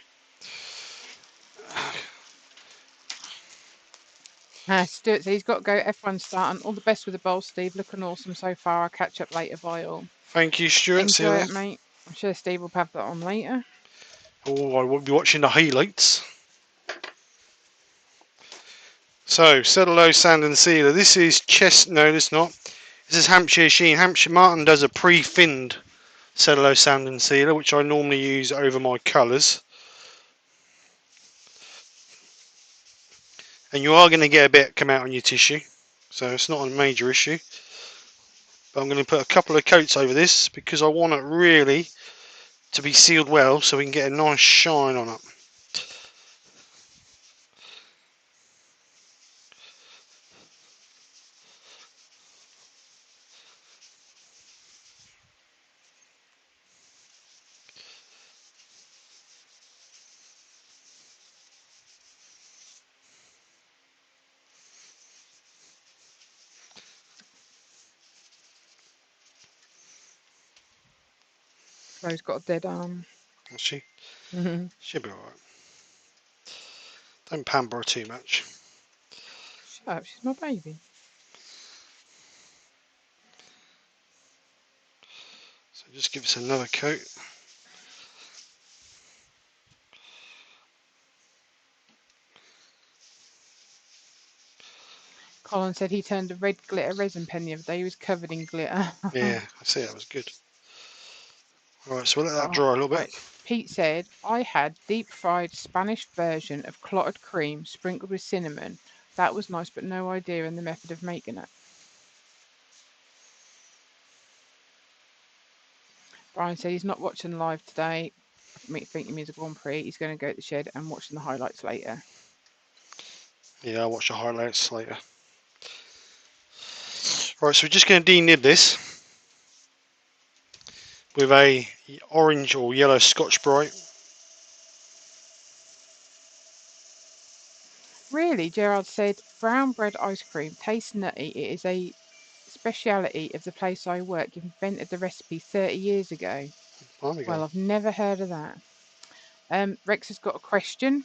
Stewart said he's got to go. F1 starting. All the best with the bowl, Steve. Looking awesome so far. I'll catch up later by all. Thank you, Stewart. See you Enjoy it, later. mate. I'm sure Steve will have that on later. Oh, I will be watching the highlights. So, cellulose sand and sealer. This is no, it's not. This is Hampshire Sheen. Hampshire Martin does a pre-finned cellulose sand and sealer, which I normally use over my colours. And you are going to get a bit come out on your tissue, so it's not a major issue. But I'm going to put a couple of coats over this because I want it really to be sealed well so we can get a nice shine on it. Flo's got a dead arm. Should be alright. Don't pamper her too much. Shut up, she's my baby. So just give us another coat. Colin said he turned a red glitter resin pen the other day. He was covered in glitter. Yeah, I see, that was good. Alright, so we'll let that dry a little bit. Right. Pete said, I had deep fried Spanish version of clotted cream sprinkled with cinnamon. That was nice, but no idea in the method of making it. Brian said he's not watching live today. I think he means a Grand Prix. He's going to go to the shed and watching the highlights later. Yeah, I'll watch the highlights later. Right, so we're just going to denib this with a orange or yellow Scotch Brite. Really, Gerard said, brown bread ice cream tastes nutty. It is a speciality of the place I work. You invented the recipe 30 years ago. Well, I've never heard of that. Rex has got a question.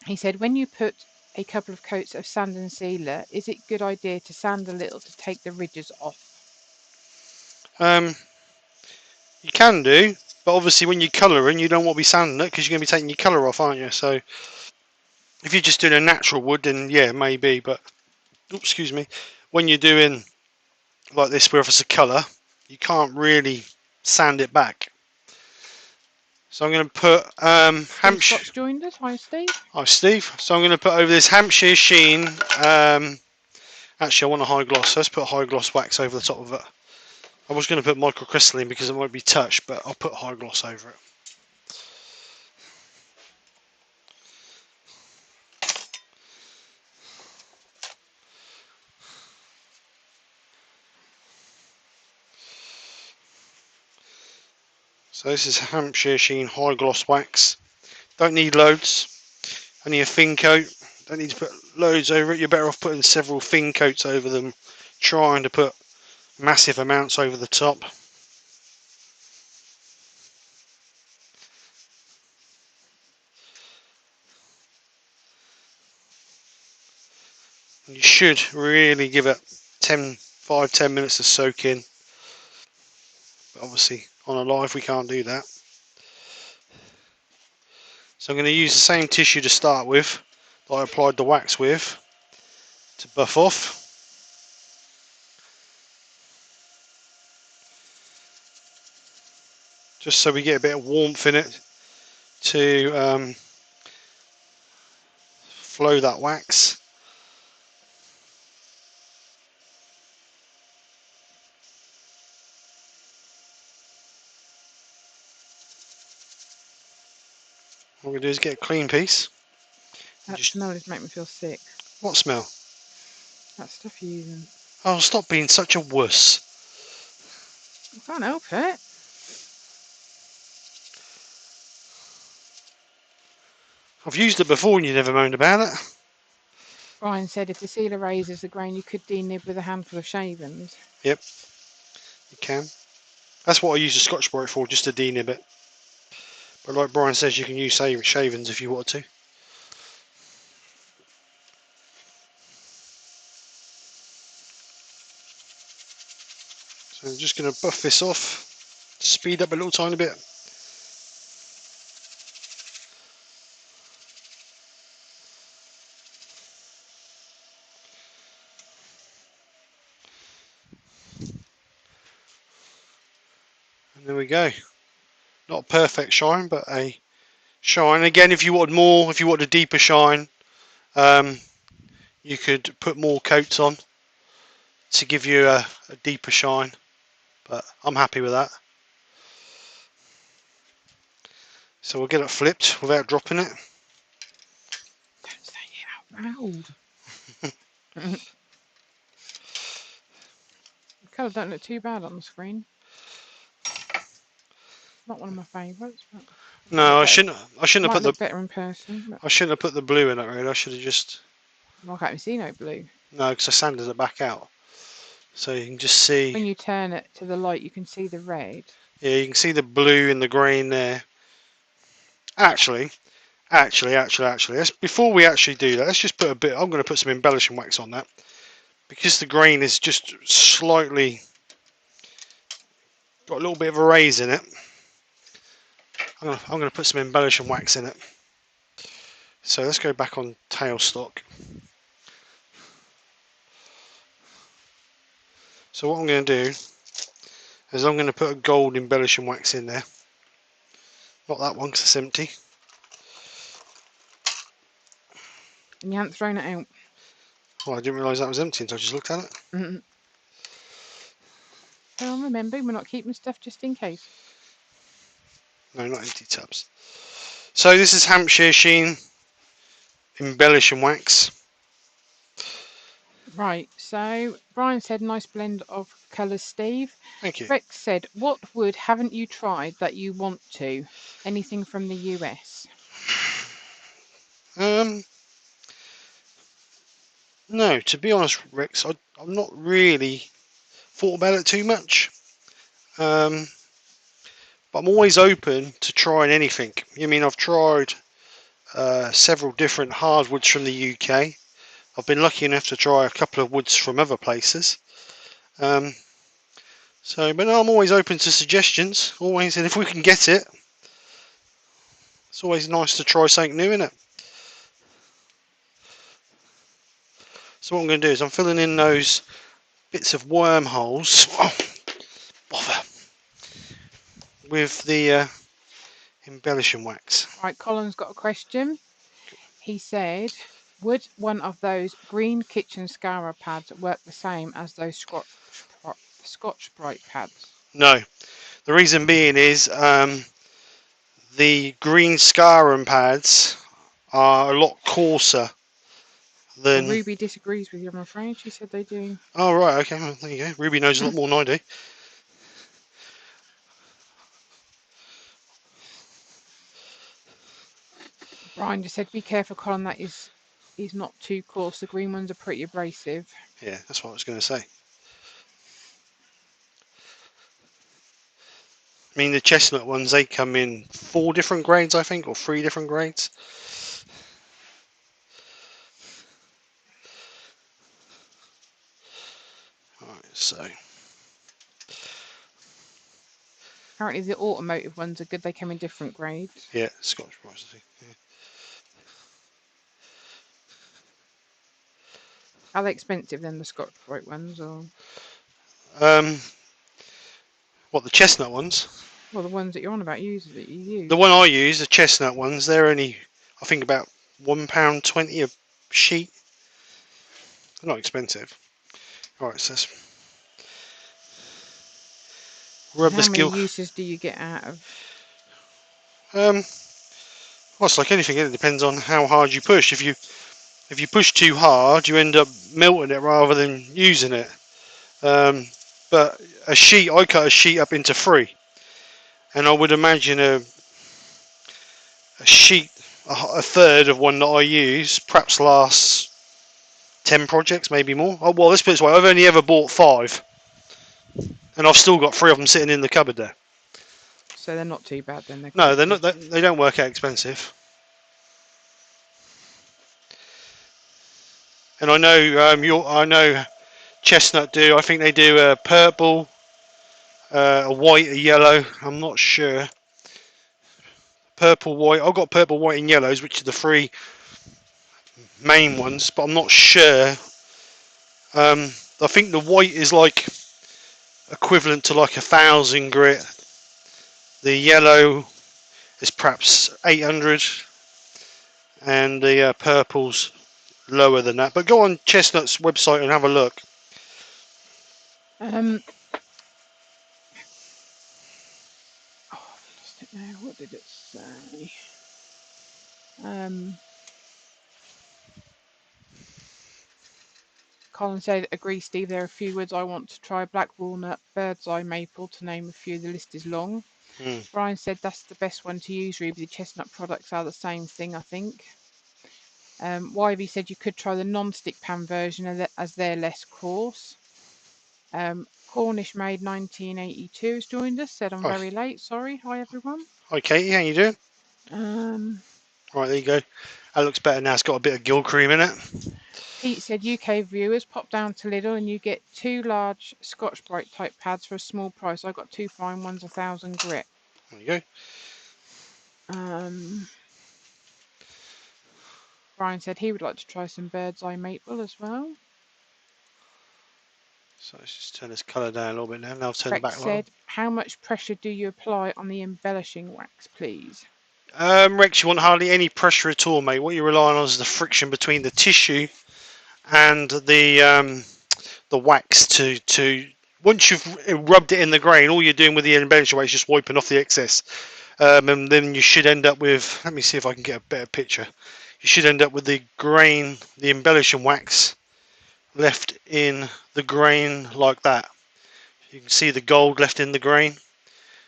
He said, when you put a couple of coats of sand and sealer, is it a good idea to sand a little to take the ridges off? You can do, but obviously when you're colouring, you don't want to be sanding it because you're going to be taking your colour off, aren't you? So if you're just doing a natural wood, then yeah, maybe. But excuse me, when you're doing like this, where it's a colour, you can't really sand it back. So I'm going to put Hampshire. Scott's joined us. Hi, Steve. Hi, Steve. So I'm going to put over this Hampshire Sheen. Actually, I want a high gloss. So let's put high gloss wax over the top of it. I was going to put microcrystalline because it won't be touched, but I'll put high gloss over it. So this is Hampshire Sheen high gloss wax. Don't need loads. Only a thin coat. Don't need to put loads over it. You're better off putting several thin coats over them, trying to put massive amounts over the top. You should really give it 5-10 minutes to soak in. But obviously on a live we can't do that. So I'm going to use the same tissue to start with that I applied the wax with to buff off. Just so we get a bit of warmth in it to flow that wax. What I'm going to do is get a clean piece. That Just, smell is making me feel sick. what smell? That stuff you're using. Oh, stop being such a wuss. I can't help it. I've used it before and you never moaned about it. Brian said if the sealer raises the grain, you could denib with a handful of shavings. Yep, you can. That's what I use the Scotch-Brite for, just to denib it. But like Brian says, you can use shavings if you want to. So I'm just going to buff this off, speed up a little tiny bit. And there we go. Not a perfect shine, but a shine. Again, if you wanted more, if you wanted a deeper shine, you could put more coats on to give you a deeper shine. But I'm happy with that. So we'll get it flipped without dropping it. Don't say it out loud. The colour don't look too bad on the screen. Not one of my favourites, but No, I shouldn't have might put look better in person. But I shouldn't have put the blue in it. Really, I should have just I can't even see no blue. no, because I sanded it back out, so you can just see. When you turn it to the light, you can see the red. Yeah, you can see the blue and the green there. Actually, let's, before we actually do that, let's just put a bit. I'm going to put some embellishing wax on that because the green is just slightly got a little bit of a raise in it. I'm going to put some embellishing wax in it. So let's go back on tailstock. So what I'm going to do is I'm going to put a gold embellishing wax in there. Not that one because it's empty. And you haven't thrown it out. Well, I didn't realise that was empty until I just looked at it. Well, remember, we're not keeping stuff just in case. No, not empty tubs. So this is Hampshire Sheen embellishing wax. Right, so Brian said nice blend of colours, Steve. Thank you. Rex said, what wood haven't you tried that you want to? Anything from the US? No, to be honest, Rex, I'm not really thought about it too much. But I'm always open to trying anything. I mean, I've tried several different hardwoods from the UK. I've been lucky enough to try a couple of woods from other places. But no, I'm always open to suggestions. Always, and if we can get it, it's always nice to try something new, isn't it? So what I'm going to do is I'm filling in those bits of wormholes with the embellishing wax. Right, Colin's got a question. He said, would one of those green kitchen scourer pads work the same as those Scotch-Brite pads? No, the reason being is the green scarum pads are a lot coarser Well, than. Ruby disagrees with you, I'm afraid. She said they do. Oh right, okay, well, there you go. Ruby knows a lot more than I do. Brian just said, be careful, Colin, that is not too coarse. The green ones are pretty abrasive. Yeah, that's what I was going to say. I mean, the chestnut ones, they come in 4 different grades, I think, or 3 different grades. Alright, so. Apparently the automotive ones are good. They come in different grades. Yeah, Scotch Brite, I think. Yeah. Are they expensive then, the Scotch-Brite ones? Or What, the chestnut ones? well, the ones that you're on about that you use. The one I use, the chestnut ones, they're only, I think, about £1.20 a sheet. They're not expensive. Alright, so let's rub How this many gill. uses do you get out of? Well, it's like anything, it depends on how hard you push. If you push too hard, you end up melting it rather than using it. But I cut a sheet up into 3, and I would imagine a sheet, a third of one that I use, perhaps lasts 10 projects, maybe more. Oh, well, let's put it this way, I've only ever bought 5, and I've still got 3 of them sitting in the cupboard there. So they're not too bad then. They're No, quite they're good. not. They don't work out expensive. And I know I know Chestnut do. I think they do a purple, a white, a yellow. I'm not sure. Purple, white. I've got purple, white, and yellows, which are the 3 main ones. But I'm not sure. I think the white is like equivalent to like 1,000 grit. The yellow is perhaps 800, and the purple's lower than that. But go on Chestnut's website and have a look. Oh, I've lost it now. What did it say? Colin said, agree, Steve. There are a few woods I want to try. Black walnut, bird's eye maple, to name a few. The list is long. Brian said that's the best one to use, Ruby. The chestnut products are the same thing, I think. YV said you could try the non-stick pan version as they're less coarse. Cornish Made 1982 has joined us. Said I'm very late. Sorry. Hi everyone. Hi Katie, how you doing? Right, there you go. That looks better now. It's got a bit of gill cream in it. Pete said UK viewers pop down to Lidl and you get 2 large Scotch-Brite type pads for a small price. I got 2 fine ones, 1,000 grit. There you go. Brian said he would like to try some bird's eye maple as well. So let's just turn this colour down a little bit now. Now I've turned the Rex backlight said, how much pressure do you apply on the embellishing wax, please? Rex, you want hardly any pressure at all, mate. What you're relying on is the friction between the tissue and the wax to once you've rubbed it in the grain, all you're doing with the embellishing wax is just wiping off the excess. And then you should end up with, let me see if I can get a better picture. You should end up with the grain, the embellishing wax left in the grain like that. You can see the gold left in the grain.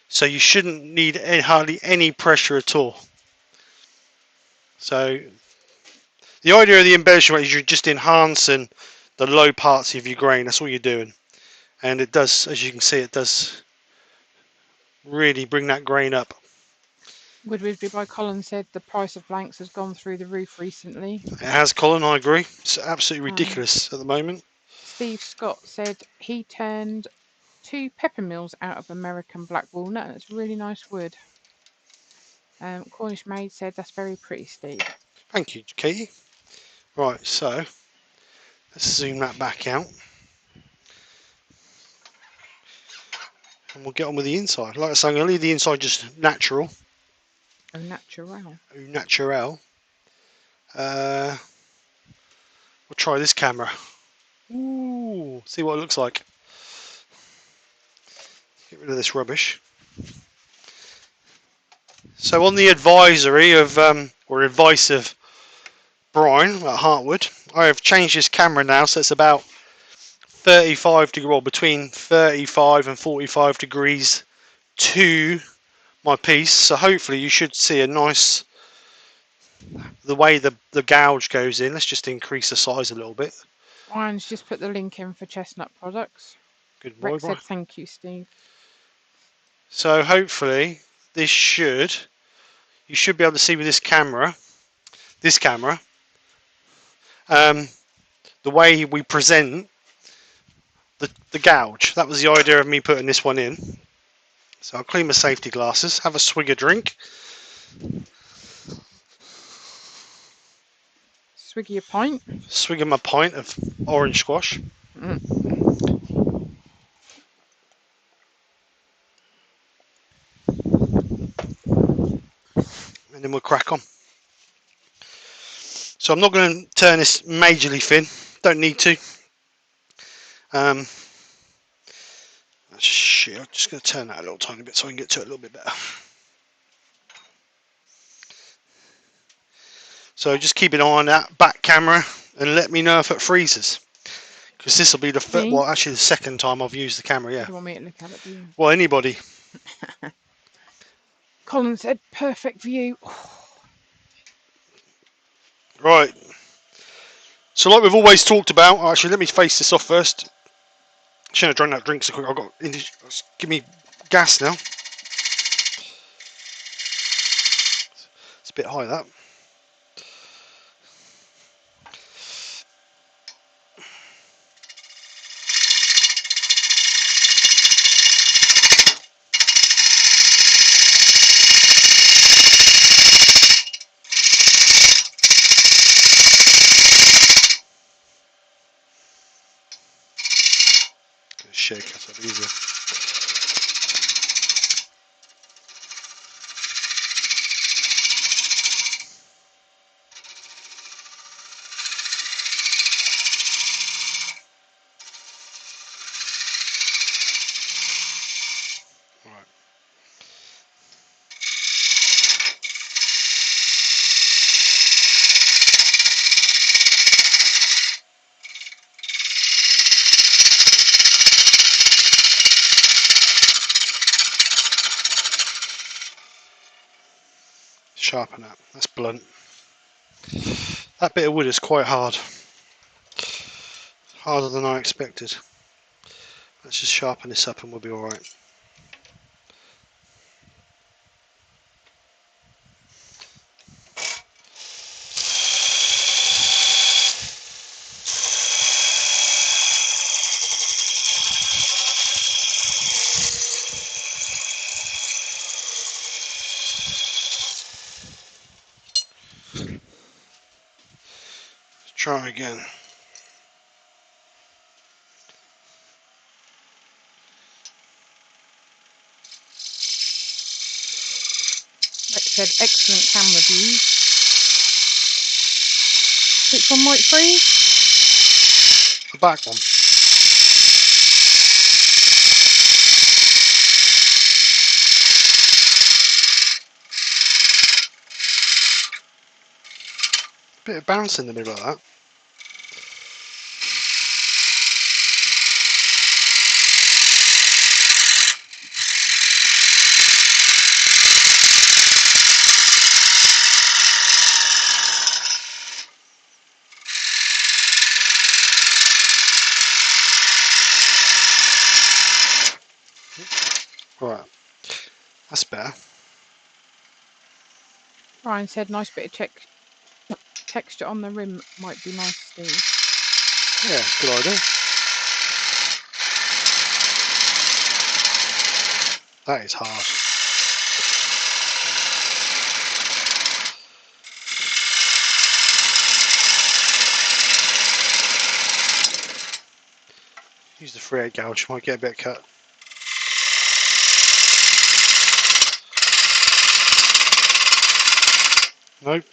So you shouldn't need hardly any pressure at all. So the idea of the embellishment is you're just enhancing the low parts of your grain. That's all you're doing. And it does, as you can see, it does really bring that grain up. Woodwisby by Colin said the price of blanks has gone through the roof recently. It has, Colin, I agree. It's absolutely ridiculous at the moment. Steve Scott said he turned 2 pepper mills out of American black walnut, and it's really nice wood. Cornish Maid said that's very pretty, Steve. Thank you, Katie. Right, so let's zoom that back out. And we'll get on with the inside. Like I said, I'm going to leave the inside just natural. Oh, natural. Au naturel. We'll try this camera. Ooh, see what it looks like. Get rid of this rubbish. So on the advisory of, or advice of Brian at Hartwood, I have changed this camera now, so it's about 35 degrees, well, between 35 and 45 degrees to my piece. So hopefully you should see a nice, the way the gouge goes in. Let's just increase the size a little bit. Brian's just put the link in for chestnut products. Good boy, Rex Brian. said thank you, Steve. So hopefully this should, you should be able to see with this camera, the way we present the gouge. That was the idea of me putting this one in. So I'll clean my safety glasses, have a swig of drink. Swiggy a pint. Swig of my pint of orange squash. And then we'll crack on. So I'm not going to turn this majorly thin. Don't need to. Shit, I'm just going to turn that a little tiny bit so I can get to it a little bit better. So just keep an eye on that back camera and let me know if it freezes. Because this will be the first, Me? well, actually the second time I've used the camera, You yeah. don't want me to look at it, do you? Well, anybody. Colin said, perfect view. Right. So like we've always talked about, actually let me face this off first. Shouldn't have drunk that drink so quick. I've got, give me gas now. It's a bit high that. Shake, that's easier. Right. Sharpen that. That's blunt. That bit of wood is quite hard. Harder than I expected. Let's just sharpen this up and we'll be alright. Let's try again. Like I said, excellent camera views. Which one might freeze? The back one. Bit of bounce in the middle of that. Right, that's better. Ryan said, nice bit of texture on the rim might be nice, Steve. Yeah, good idea. That is hard. Use the 3/8 gouge, might get a bit cut. Nope.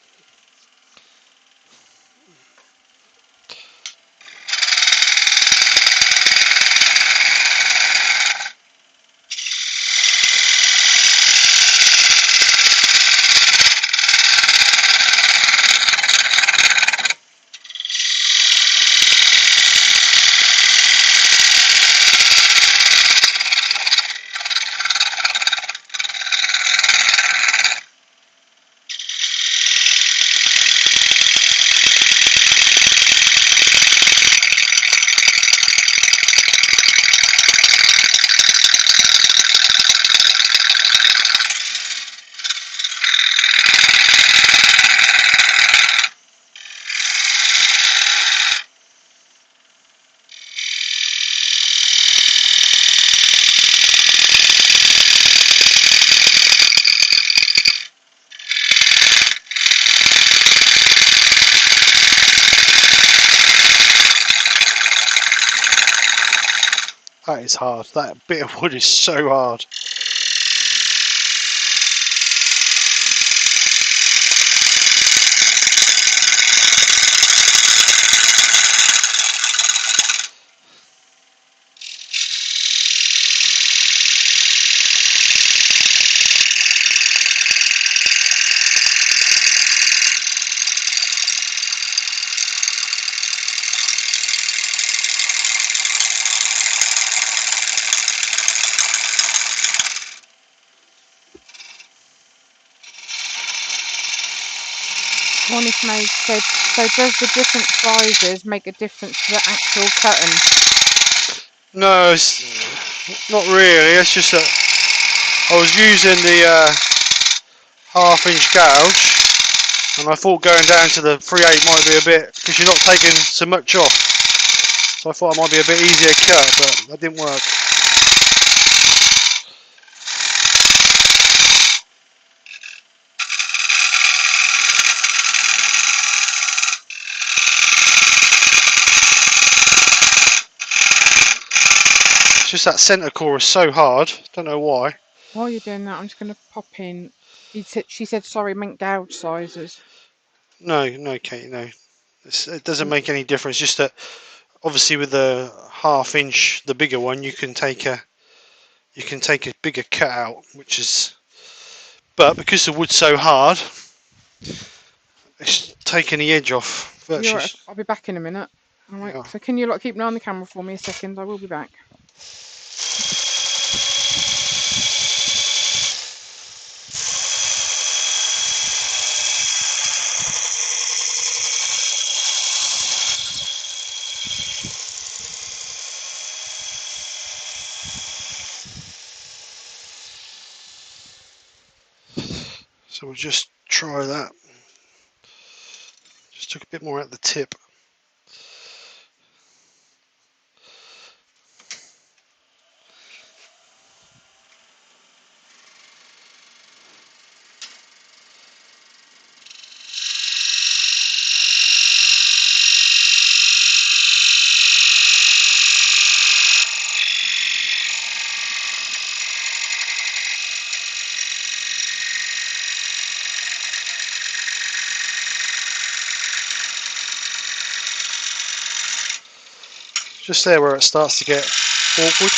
That is hard. That bit of wood is so hard. Monique said, so does the different sizes make a difference to the actual cutting? No, it's not really. It's just that I was using the 1/2 inch gouge, and I thought going down to the 3/8 might be a bit, because you're not taking so much off. So I thought it might be a bit easier cut, but that didn't work. It's just that centre core is so hard. Don't know why. While you're doing that, I'm just going to pop in. She said, sorry, meant gouge sizes. No, Kate, no. It doesn't make any difference. Just that obviously with the 1/2 inch, the bigger one, you can take a bigger cut out, which is. But because the wood's so hard, it's taking the edge off. You're Virtually. right, I'll be back in a minute. All right. Yeah. So can you keep an eye on the camera for me a second? I will be back. So we'll just try that. Just took a bit more at the tip. Just there where it starts to get awkward.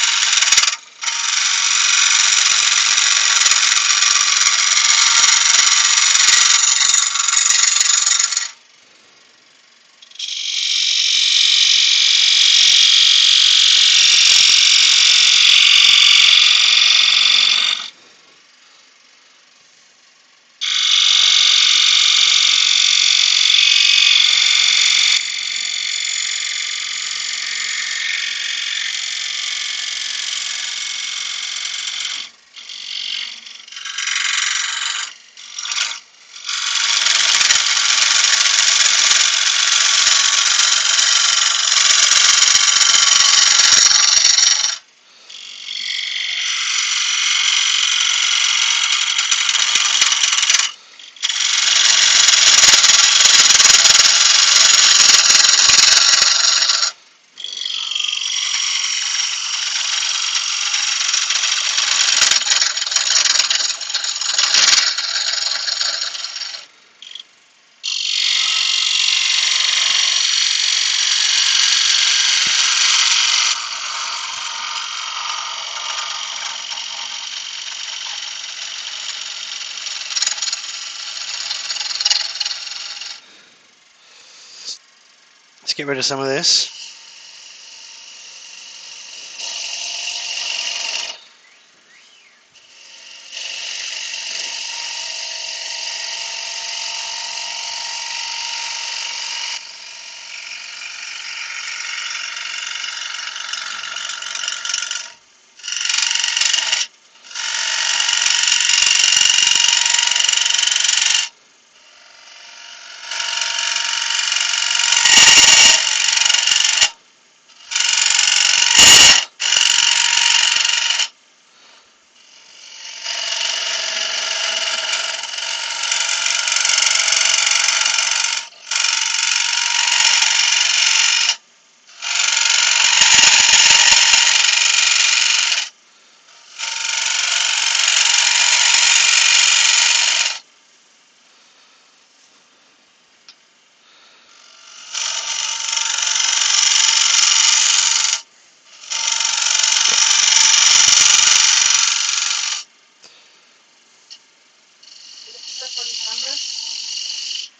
Let's get rid of some of this.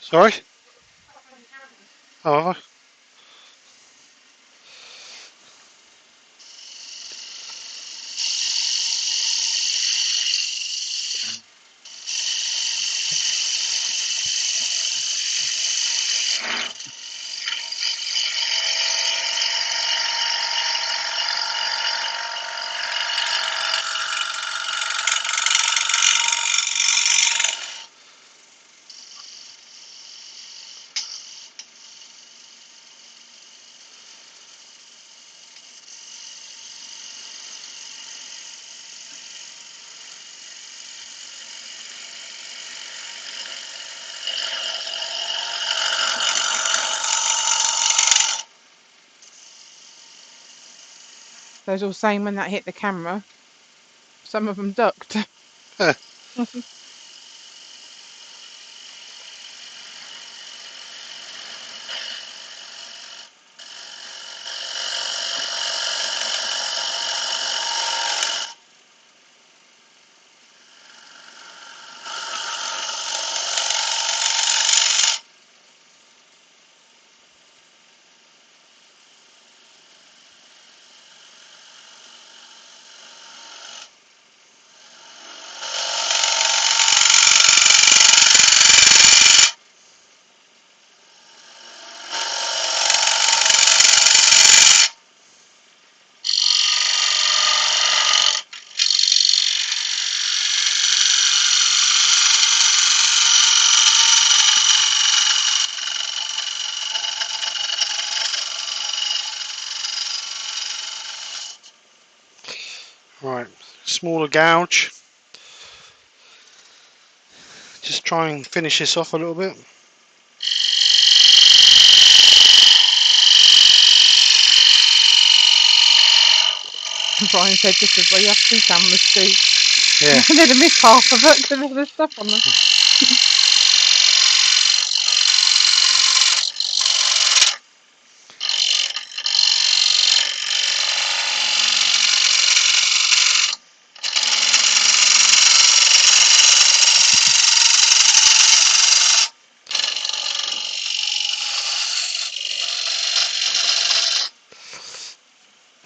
Sorry? Oh, have I? Those all saying when that hit the camera, some of them ducked. Right, smaller gouge. Just try and finish this off a little bit. Brian said just as well, you have 2 cameras, Steve. Yeah. They'd have missed half of it because of the stuff on them.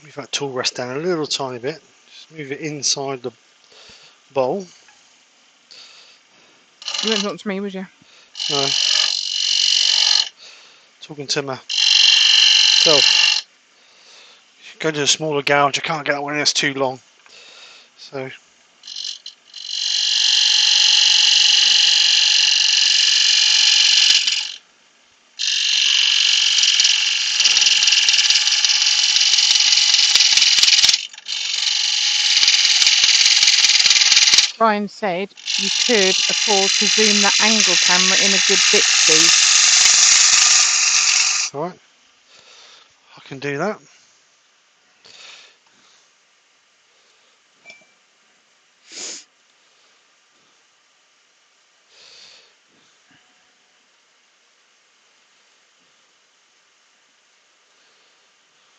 Move that tool rest down a little tiny bit. Just move it inside the bowl. You wouldn't talk to me, would you? No. Talking to myself. Go to a smaller gouge. I can't get that one in, that's too long. So. Brian said you could afford to zoom the angle camera in a good bit, Steve. Alright. I can do that.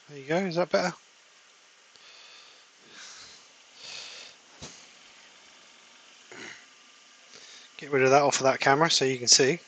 There you go, is that better? Get rid of that off of that camera so you can see.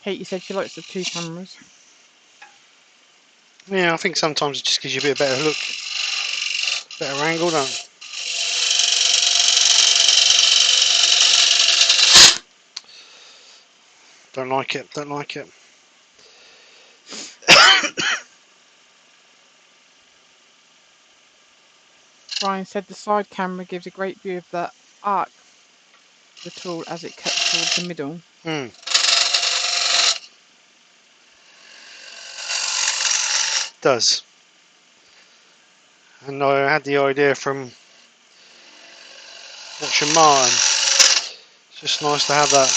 Katie said she likes the 2 cameras. Yeah, I think sometimes it just gives you a bit better look, better angle, don't it? Don't like it, don't like it. Brian said the side camera gives a great view of the arc of the tool as it cuts towards the middle. Does. And I had the idea from watching Martin. It's just nice to have that.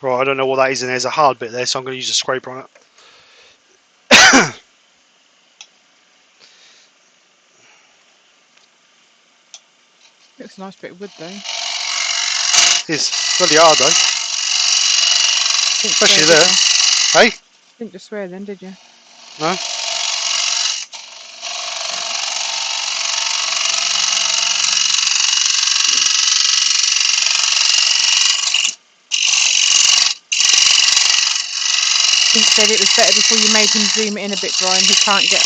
Right, I don't know what that is, and there's a hard bit there, so I'm going to use a scraper on it. Looks a nice bit of wood though. It's bloody hard though. Especially there. Hey? Didn't just swear then, did you? No? He said it was better before you made him zoom it in a bit, Brian. He can't get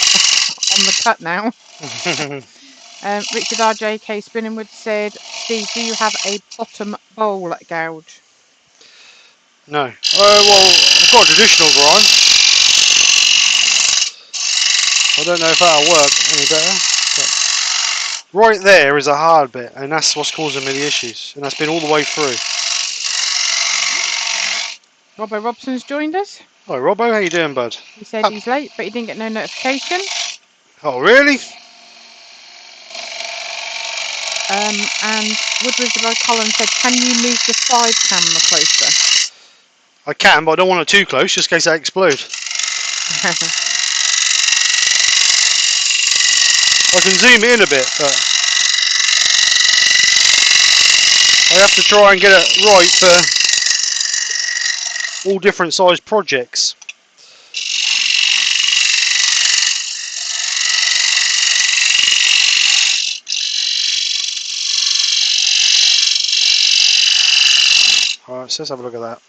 on the cut now. Richard RJK Spinningwood said, Steve, do you have a bottom bowl gouge? No. Well, I've got a traditional grind. I don't know if that'll work any better. But right there is a hard bit, and that's what's causing me the issues. And that's been all the way through. Robbo Robson's joined us. Hi Robbo, how you doing, bud? He said he's late, but he didn't get no notification. Oh really? And Woodturning by Colin said, can you move the side camera closer? I can, but I don't want it too close, just in case I explode. I can zoom in a bit, but I have to try and get it right for all different size projects. Alright, so let's have a look at that.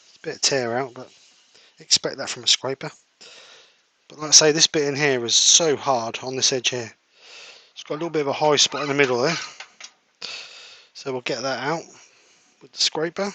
It's a bit of tear out, but expect that from a scraper. But like I say, this bit in here is so hard on this edge here. It's got a little bit of a high spot in the middle there. So we'll get that out with the scraper.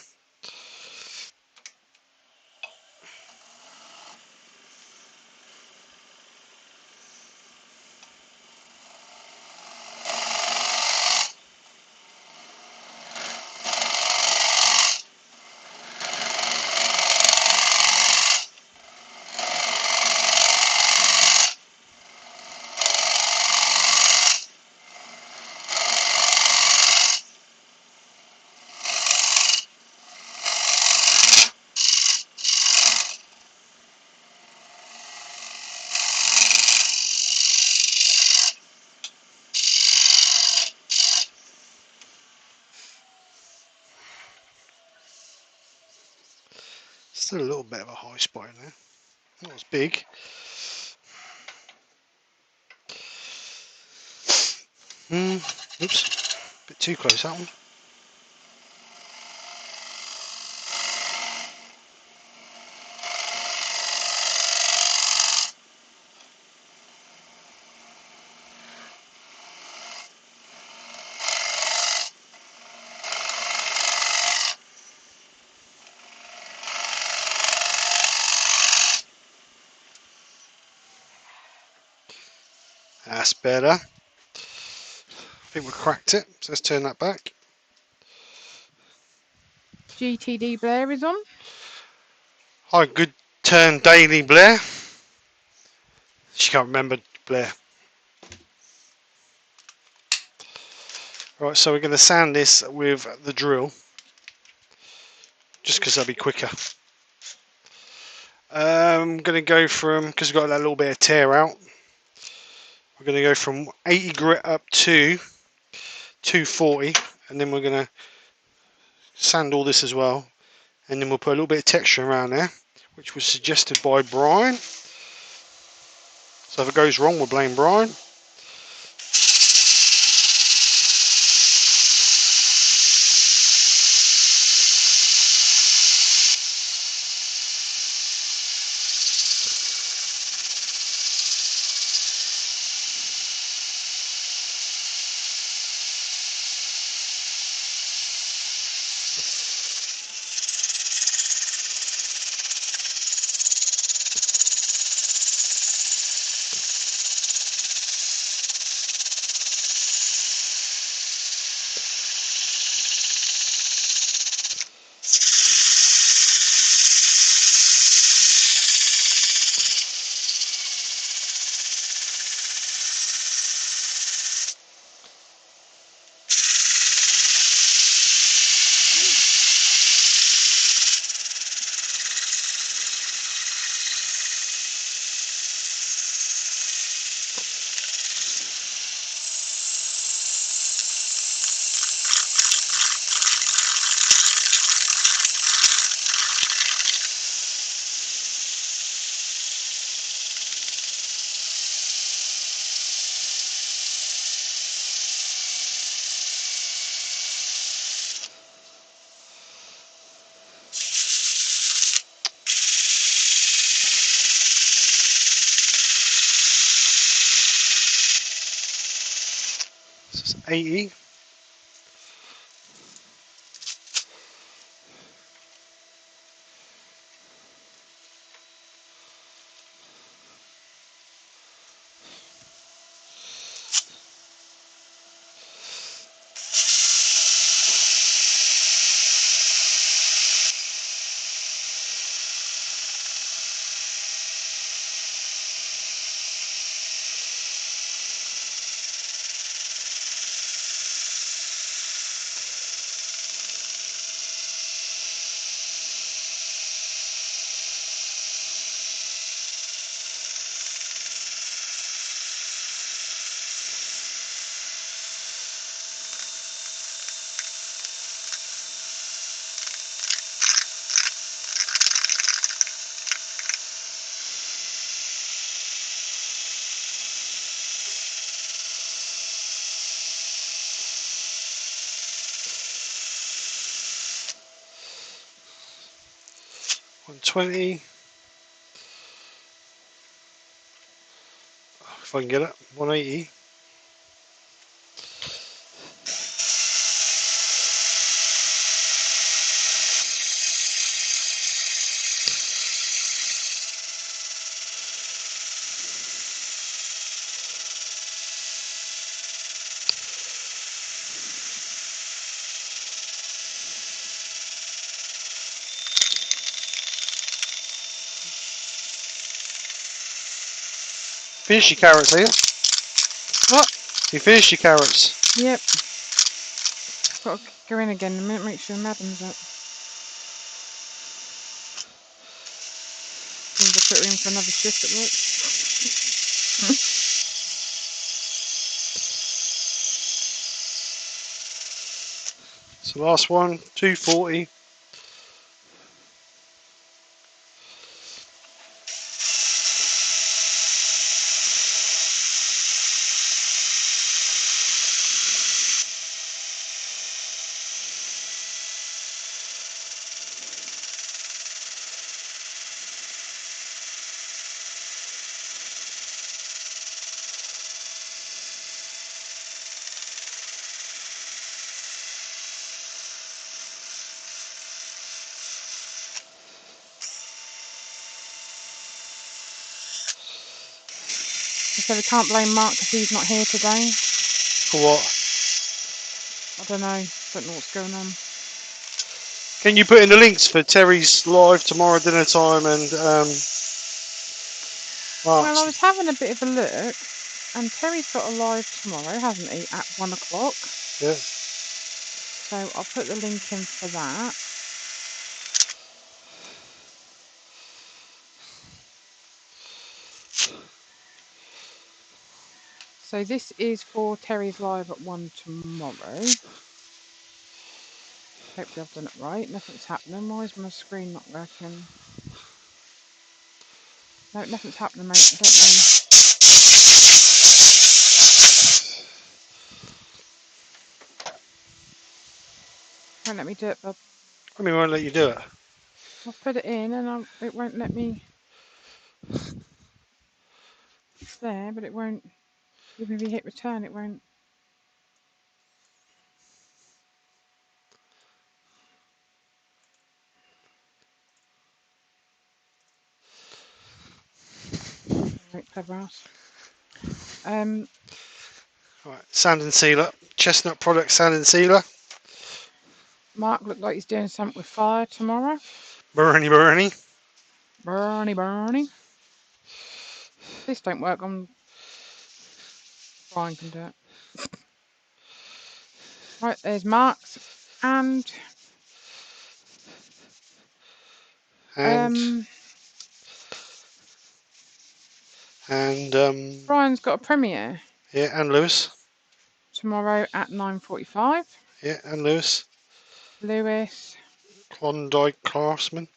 Still a little bit of a high spot in there. Not as big. Oops. A bit too close, that one. That's better. I think we cracked it, so let's turn that back. GTD Blair is on. Hi, good turn daily Blair. She can't remember Blair. Right, so we're going to sand this with the drill, just because that'll be quicker. I'm going to go from, because we've got that little bit of tear out, we're going to go from 80 grit up to 240, and then we're going to sand all this as well, and then we'll put a little bit of texture around there, which was suggested by Brian. So if it goes wrong, we'll blame Brian. This is 80. 120. If I can get it. 180. Finish your carrots here. What? You finished your carrots. Yep. Got to go in again in a minute, make sure Madam's up. Means I put her in for another shift at work. So last one, 240. So we can't blame Mark because he's not here today. For what? I don't know. Don't know what's going on. Can you put in the links for Terry's live tomorrow dinner time and Well, I was Mark's? having a bit of a look, and Terry's got a live tomorrow, hasn't he? At 1 o'clock. Yeah. So I'll put the link in for that. So this is for Terry's live at 1 tomorrow. Hopefully I've done it right. Nothing's happening. Why is my screen not working? No, nothing's happening, mate. I don't know. Won't let me do it, bub. I mean, won't let you do it. I've put it in and it won't let me. It's there, but it won't. Even if you hit return, it won't. Right, clever ass. Right, sand and sealer. Chestnut product sand and sealer. Mark looked like he's doing something with fire tomorrow. Burny, burny. Burny, burny. If this don't work, Brian can do it. Right, there's Mark's and And Brian's got a premiere yeah, and Lewis. tomorrow at 9:45. Yeah, and Lewis. Lewis. Klondike Craftsman.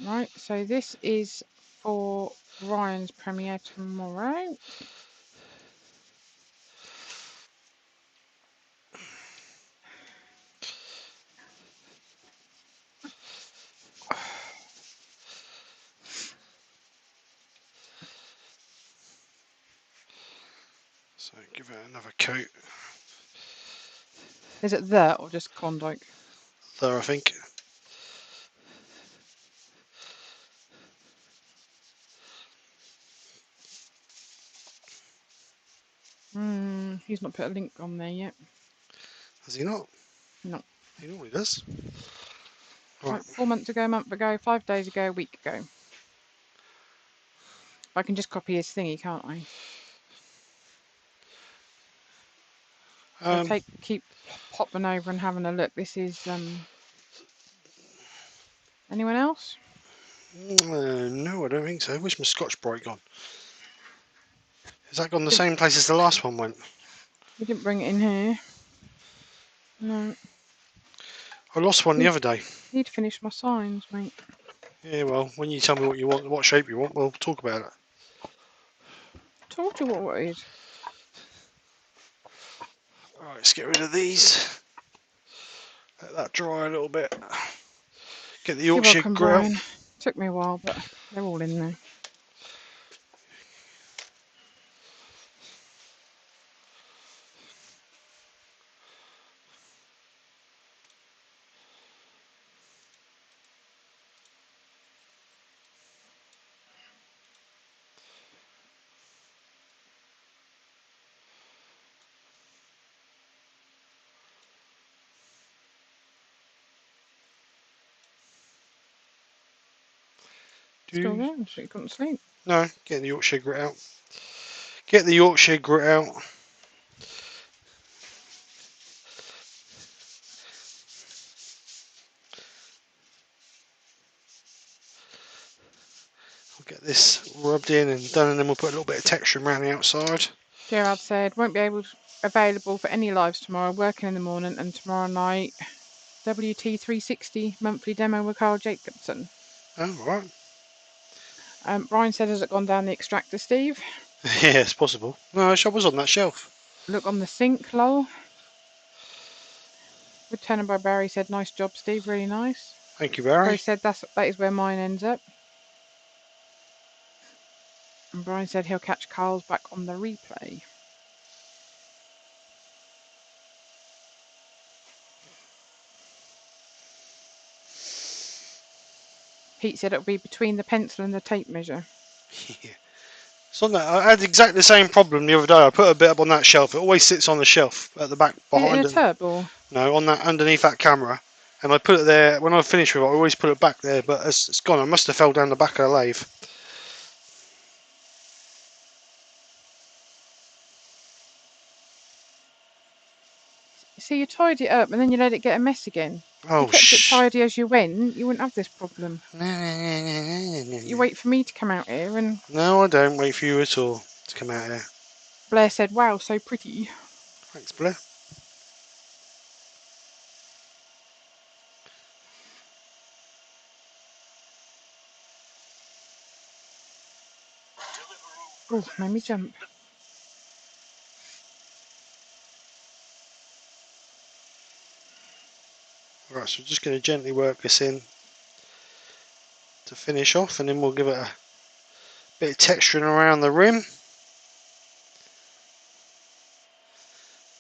Right, so this is for Brian's premiere tomorrow. So give it another coat Is it the or just Klondike? there, I think. He's not put a link on there yet. Has he not? No. He normally does. Right, 4 months ago, a month ago, 5 days ago, a week ago. I can just copy his thingy, can't I? So keep popping over and having a look. This is anyone else? No, I don't think so. Where's my Scotch Brite gone? Has that gone the same place as the last one went? We didn't bring it in here. No. I lost one the other day. Need to finish my signs, mate. Yeah, well, when you tell me what you want, what shape you want, we'll talk about it. Told you what I wanted. Alright, let's get rid of these. Let that dry a little bit. Get the You're Yorkshire welcome, grit out. Brian. Took me a while, but they're all in there. Still there, so you couldn't sleep. No, get the Yorkshire grit out. Get the Yorkshire grit out. I'll get this rubbed in and done, and then we'll put a little bit of texture around the outside. Gerard said, won't be available for any lives tomorrow, working in the morning, and tomorrow night, WT360 monthly demo with Carl Jacobson. Oh, right. Brian said, has it gone down the extractor, Steve? Yeah, it's possible. No, I was on that shelf. Look on the sink, lol. Woodturning by Barry said, nice job, Steve, really nice. Thank you, Barry. Chloe said, that is where mine ends up. And Brian said he'll catch Carl's back on the replay. Pete said it'll be between the pencil and the tape measure. Yeah. It's on that. I had exactly the same problem the other day. I put a bit up on that shelf. It always sits on the shelf at the back behind In a it. tub or? No, on that underneath that camera. And I put it there. When I finish with it, I always put it back there. But it's gone. I must have fell down the back of the lathe. See, you tied it up and then you let it get a mess again. Oh, you kept it tidy as you went, you wouldn't have this problem. No. You wait for me to come out here and... No, I don't wait for you at all to come out here. Blair said, wow, so pretty. Thanks, Blair. Oh, made me jump. Right, so we're just going to gently work this in to finish off, and then we'll give it a bit of texturing around the rim.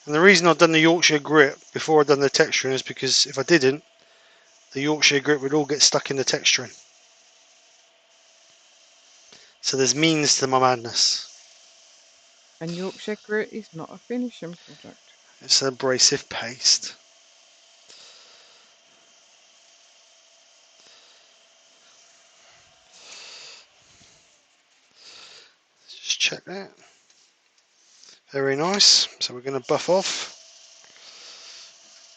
And the reason I've done the Yorkshire grit before I've done the texturing is because if I didn't, the Yorkshire grit would all get stuck in the texturing. So there's means to my madness. And Yorkshire grit is not a finishing product. It's an abrasive paste. Just check that. Very nice. So we're going to buff off.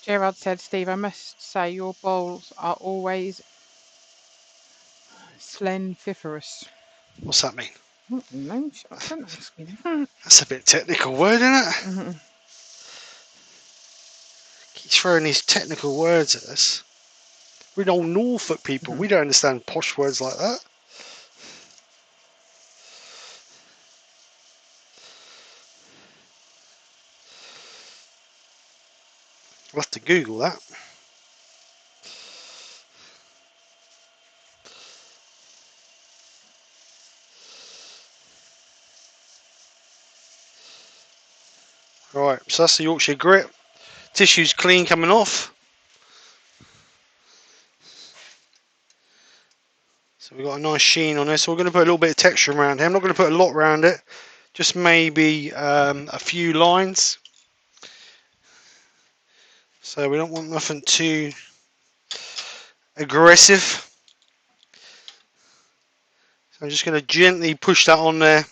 Gerard said, Steve, I must say your bowls are always slendiferous. What's that mean? No, don't ask me. That's a bit technical word, isn't it? Mm-hmm. Keeps throwing these technical words at us. We're all Norfolk people. We don't understand posh words like that. We'll have to Google that. Right, so that's the Yorkshire grit. Tissue's clean coming off. So we've got a nice sheen on this. So we're going to put a little bit of texture around here. I'm not going to put a lot around it. Just maybe a few lines. So we don't want nothing too aggressive. So I'm just going to gently push that on there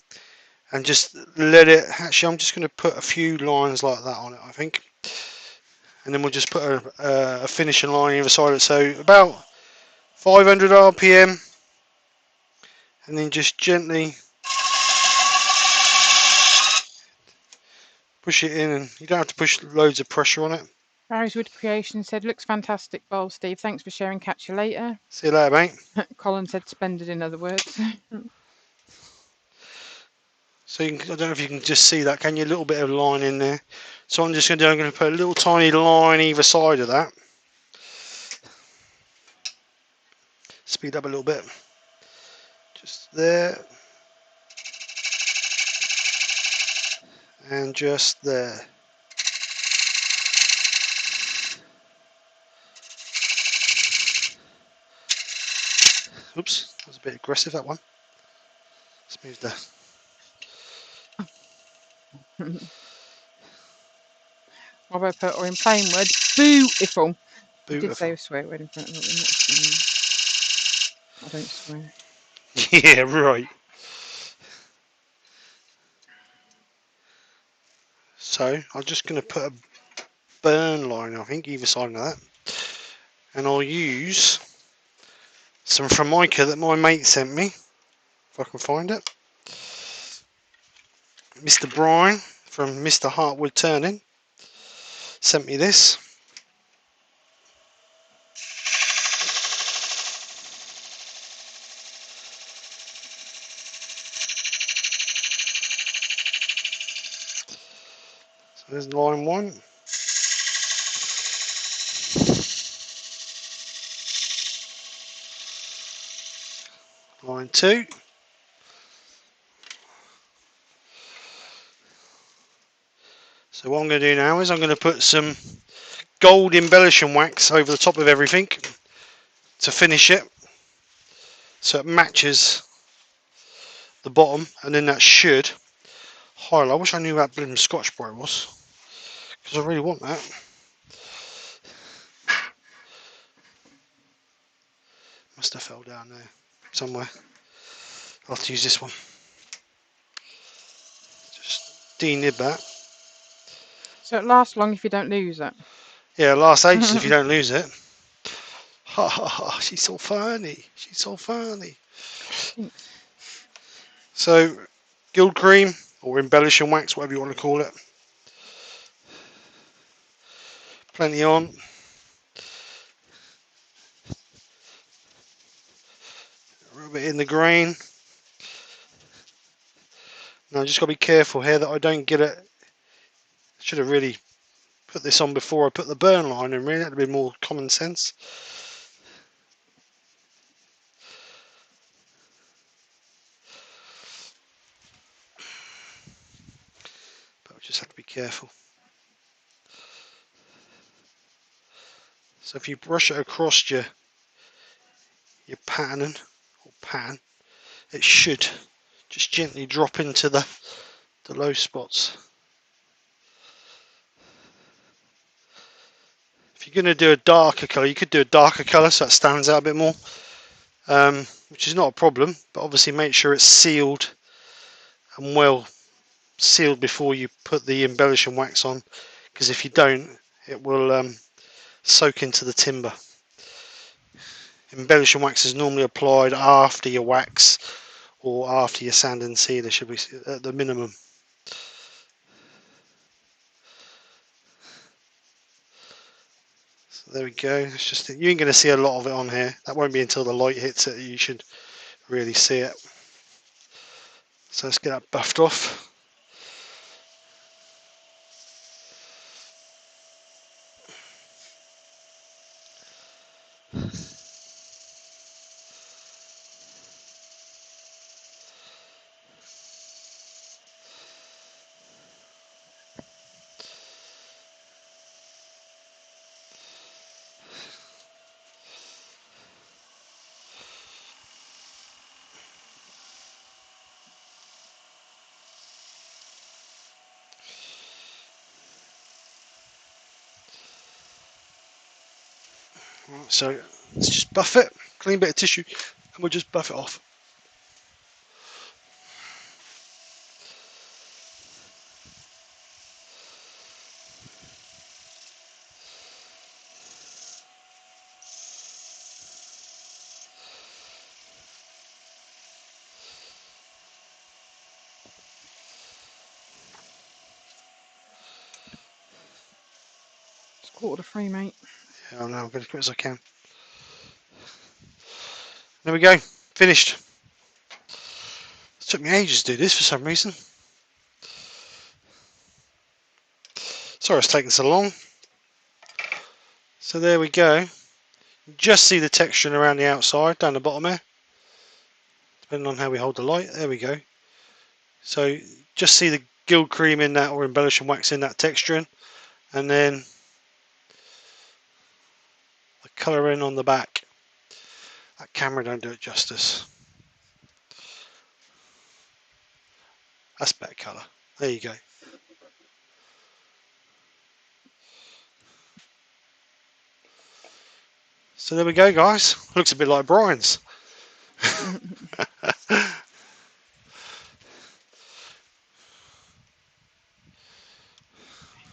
and just let it. Actually, I'm just going to put a few lines like that on it, I think. And then we'll just put a finishing line either side of it. So about 500 RPM. And then just gently push it in, and you don't have to push loads of pressure on it. Barry's Wood Creation said, looks fantastic bowl, Steve. Thanks for sharing. Catch you later. See you later, mate. Colin said splendid in other words. So you can, I don't know if you can just see that, can you? A little bit of line in there. So I'm just going to do, I'm going to put a little tiny line either side of that. speed up a little bit. Just there. And just there. Oops, that was a bit aggressive, that one. Let's move the... What have I put? Or in plain words, beautiful. I did say Beautiful. a swear word in front of it. I don't swear. Yeah, right. So I'm just going to put a burn line, I think, either side of that. And I'll use some Formica that my mate sent me, if I can find it. Mr. Brian from Mr. Woodturning sent me this. So there's line 1. Line 2. So what I'm going to do now is I'm going to put some gold embellishing wax over the top of everything to finish it, so it matches the bottom, and then that should highlight. I wish I knew what blooming Scotch Brite was, because I really want that. Must have fell down there somewhere. I'll have to use this one. Just denib that. So it lasts long if you don't lose it. Yeah, it lasts ages if you don't lose it. Ha ha ha, she's so funny. She's so funny. Thanks. So, Guild Cream, or embellishing wax, whatever you want to call it. Plenty on. Rub it in the grain. Now, I just got to be careful here that I don't get it. Should have really put this on before I put the burn line in, really. That'd be more common sense. But I just have to be careful. So if you brush it across your pattern, it should just gently drop into the low spots. If you're going to do a darker colour, you could do a darker colour so it stands out a bit more, which is not a problem, but obviously make sure it's sealed and well sealed before you put the embellishing wax on, because if you don't, it will soak into the timber. Embellishing wax is normally applied after your wax or after your sand and sealer, should be at the minimum. So there we go. It's just, you ain't going to see a lot of it on here. That won't be until the light hits it you should really see it. So let's get that buffed off. Right, so let's just buff it, clean bit of tissue, and we'll just buff it off. It's 2:45, mate. Yeah, I know, I'm going as quick as I can. There we go, finished. It took me ages to do this for some reason. Sorry it's taking so long. So there we go. Just see the texture around the outside, down the bottom there. Depending on how we hold the light. There we go. So just see the gild cream in that, or embellishing wax in that texturing. And then the colouring on the back. That camera don't do it justice. That's better colour. There you go. So there we go, guys. Looks a bit like Brian's.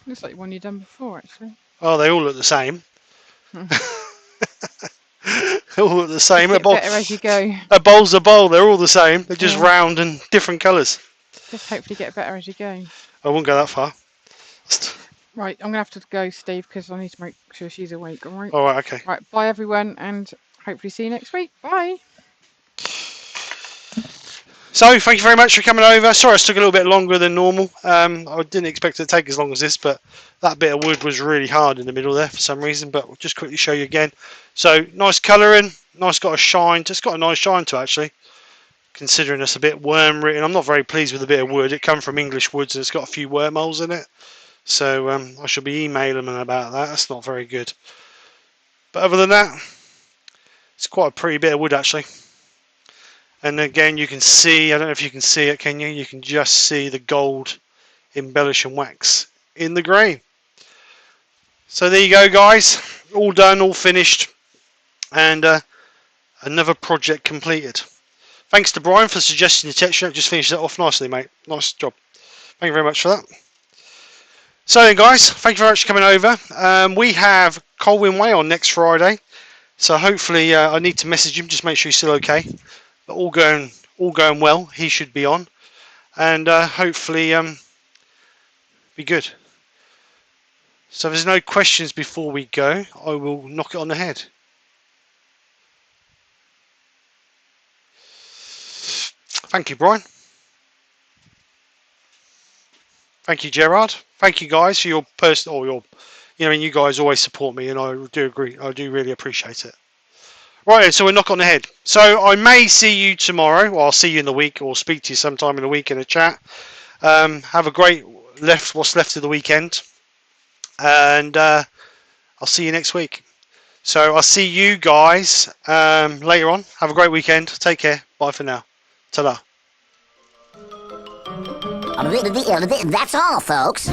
Looks like one you've done before, actually. Oh, they all look the same. They all look the same. Get better as you go. A bowl's a bowl. They're all the same. They're just round and different colours. Just hopefully get better as you go. I won't go that far. Right, I'm going to have to go, Steve, because I need to make sure she's awake, all right? All right, okay. Right, bye, everyone, and hopefully see you next week. Bye. So, thank you very much for coming over. Sorry, it took a little bit longer than normal. I didn't expect it to take as long as this, but that bit of wood was really hard in the middle there for some reason. But we'll just quickly show you again. So, nice colouring, nice, got a shine. Just got a nice shine to actually, considering it's a bit worm written. I'm not very pleased with the bit of wood. It come from English woods and it's got a few wormholes in it. So I should be emailing them about that. That's not very good. But other than that, it's quite a pretty bit of wood actually. And again, you can see, I don't know if you can see it, can you? You can just see the gold embellishing wax in the grain. So there you go, guys. All done, all finished. And another project completed. Thanks to Brian for suggesting the texture. Just finished that off nicely, mate. Nice job. Thank you very much for that. So then, guys, thank you very much for coming over. We have Colwyn Way on next Friday. So hopefully, I need to message him, just make sure he's still okay. But all going well. He should be on, and hopefully be good. So if there's no questions before we go, I will knock it on the head. Thank you, Brian. Thank you, Gerard. Thank you, guys, for your personal, or your, you guys always support me, and I do agree. I do really appreciate it. Right, so we'll knock on the head. So I may see you tomorrow, or I'll see you in the week, or speak to you sometime in the week in a chat. Have a great what's left of the weekend, and I'll see you next week. So I'll see you guys later on. Have a great weekend. Take care. Bye for now. Ta-da. That's all, folks.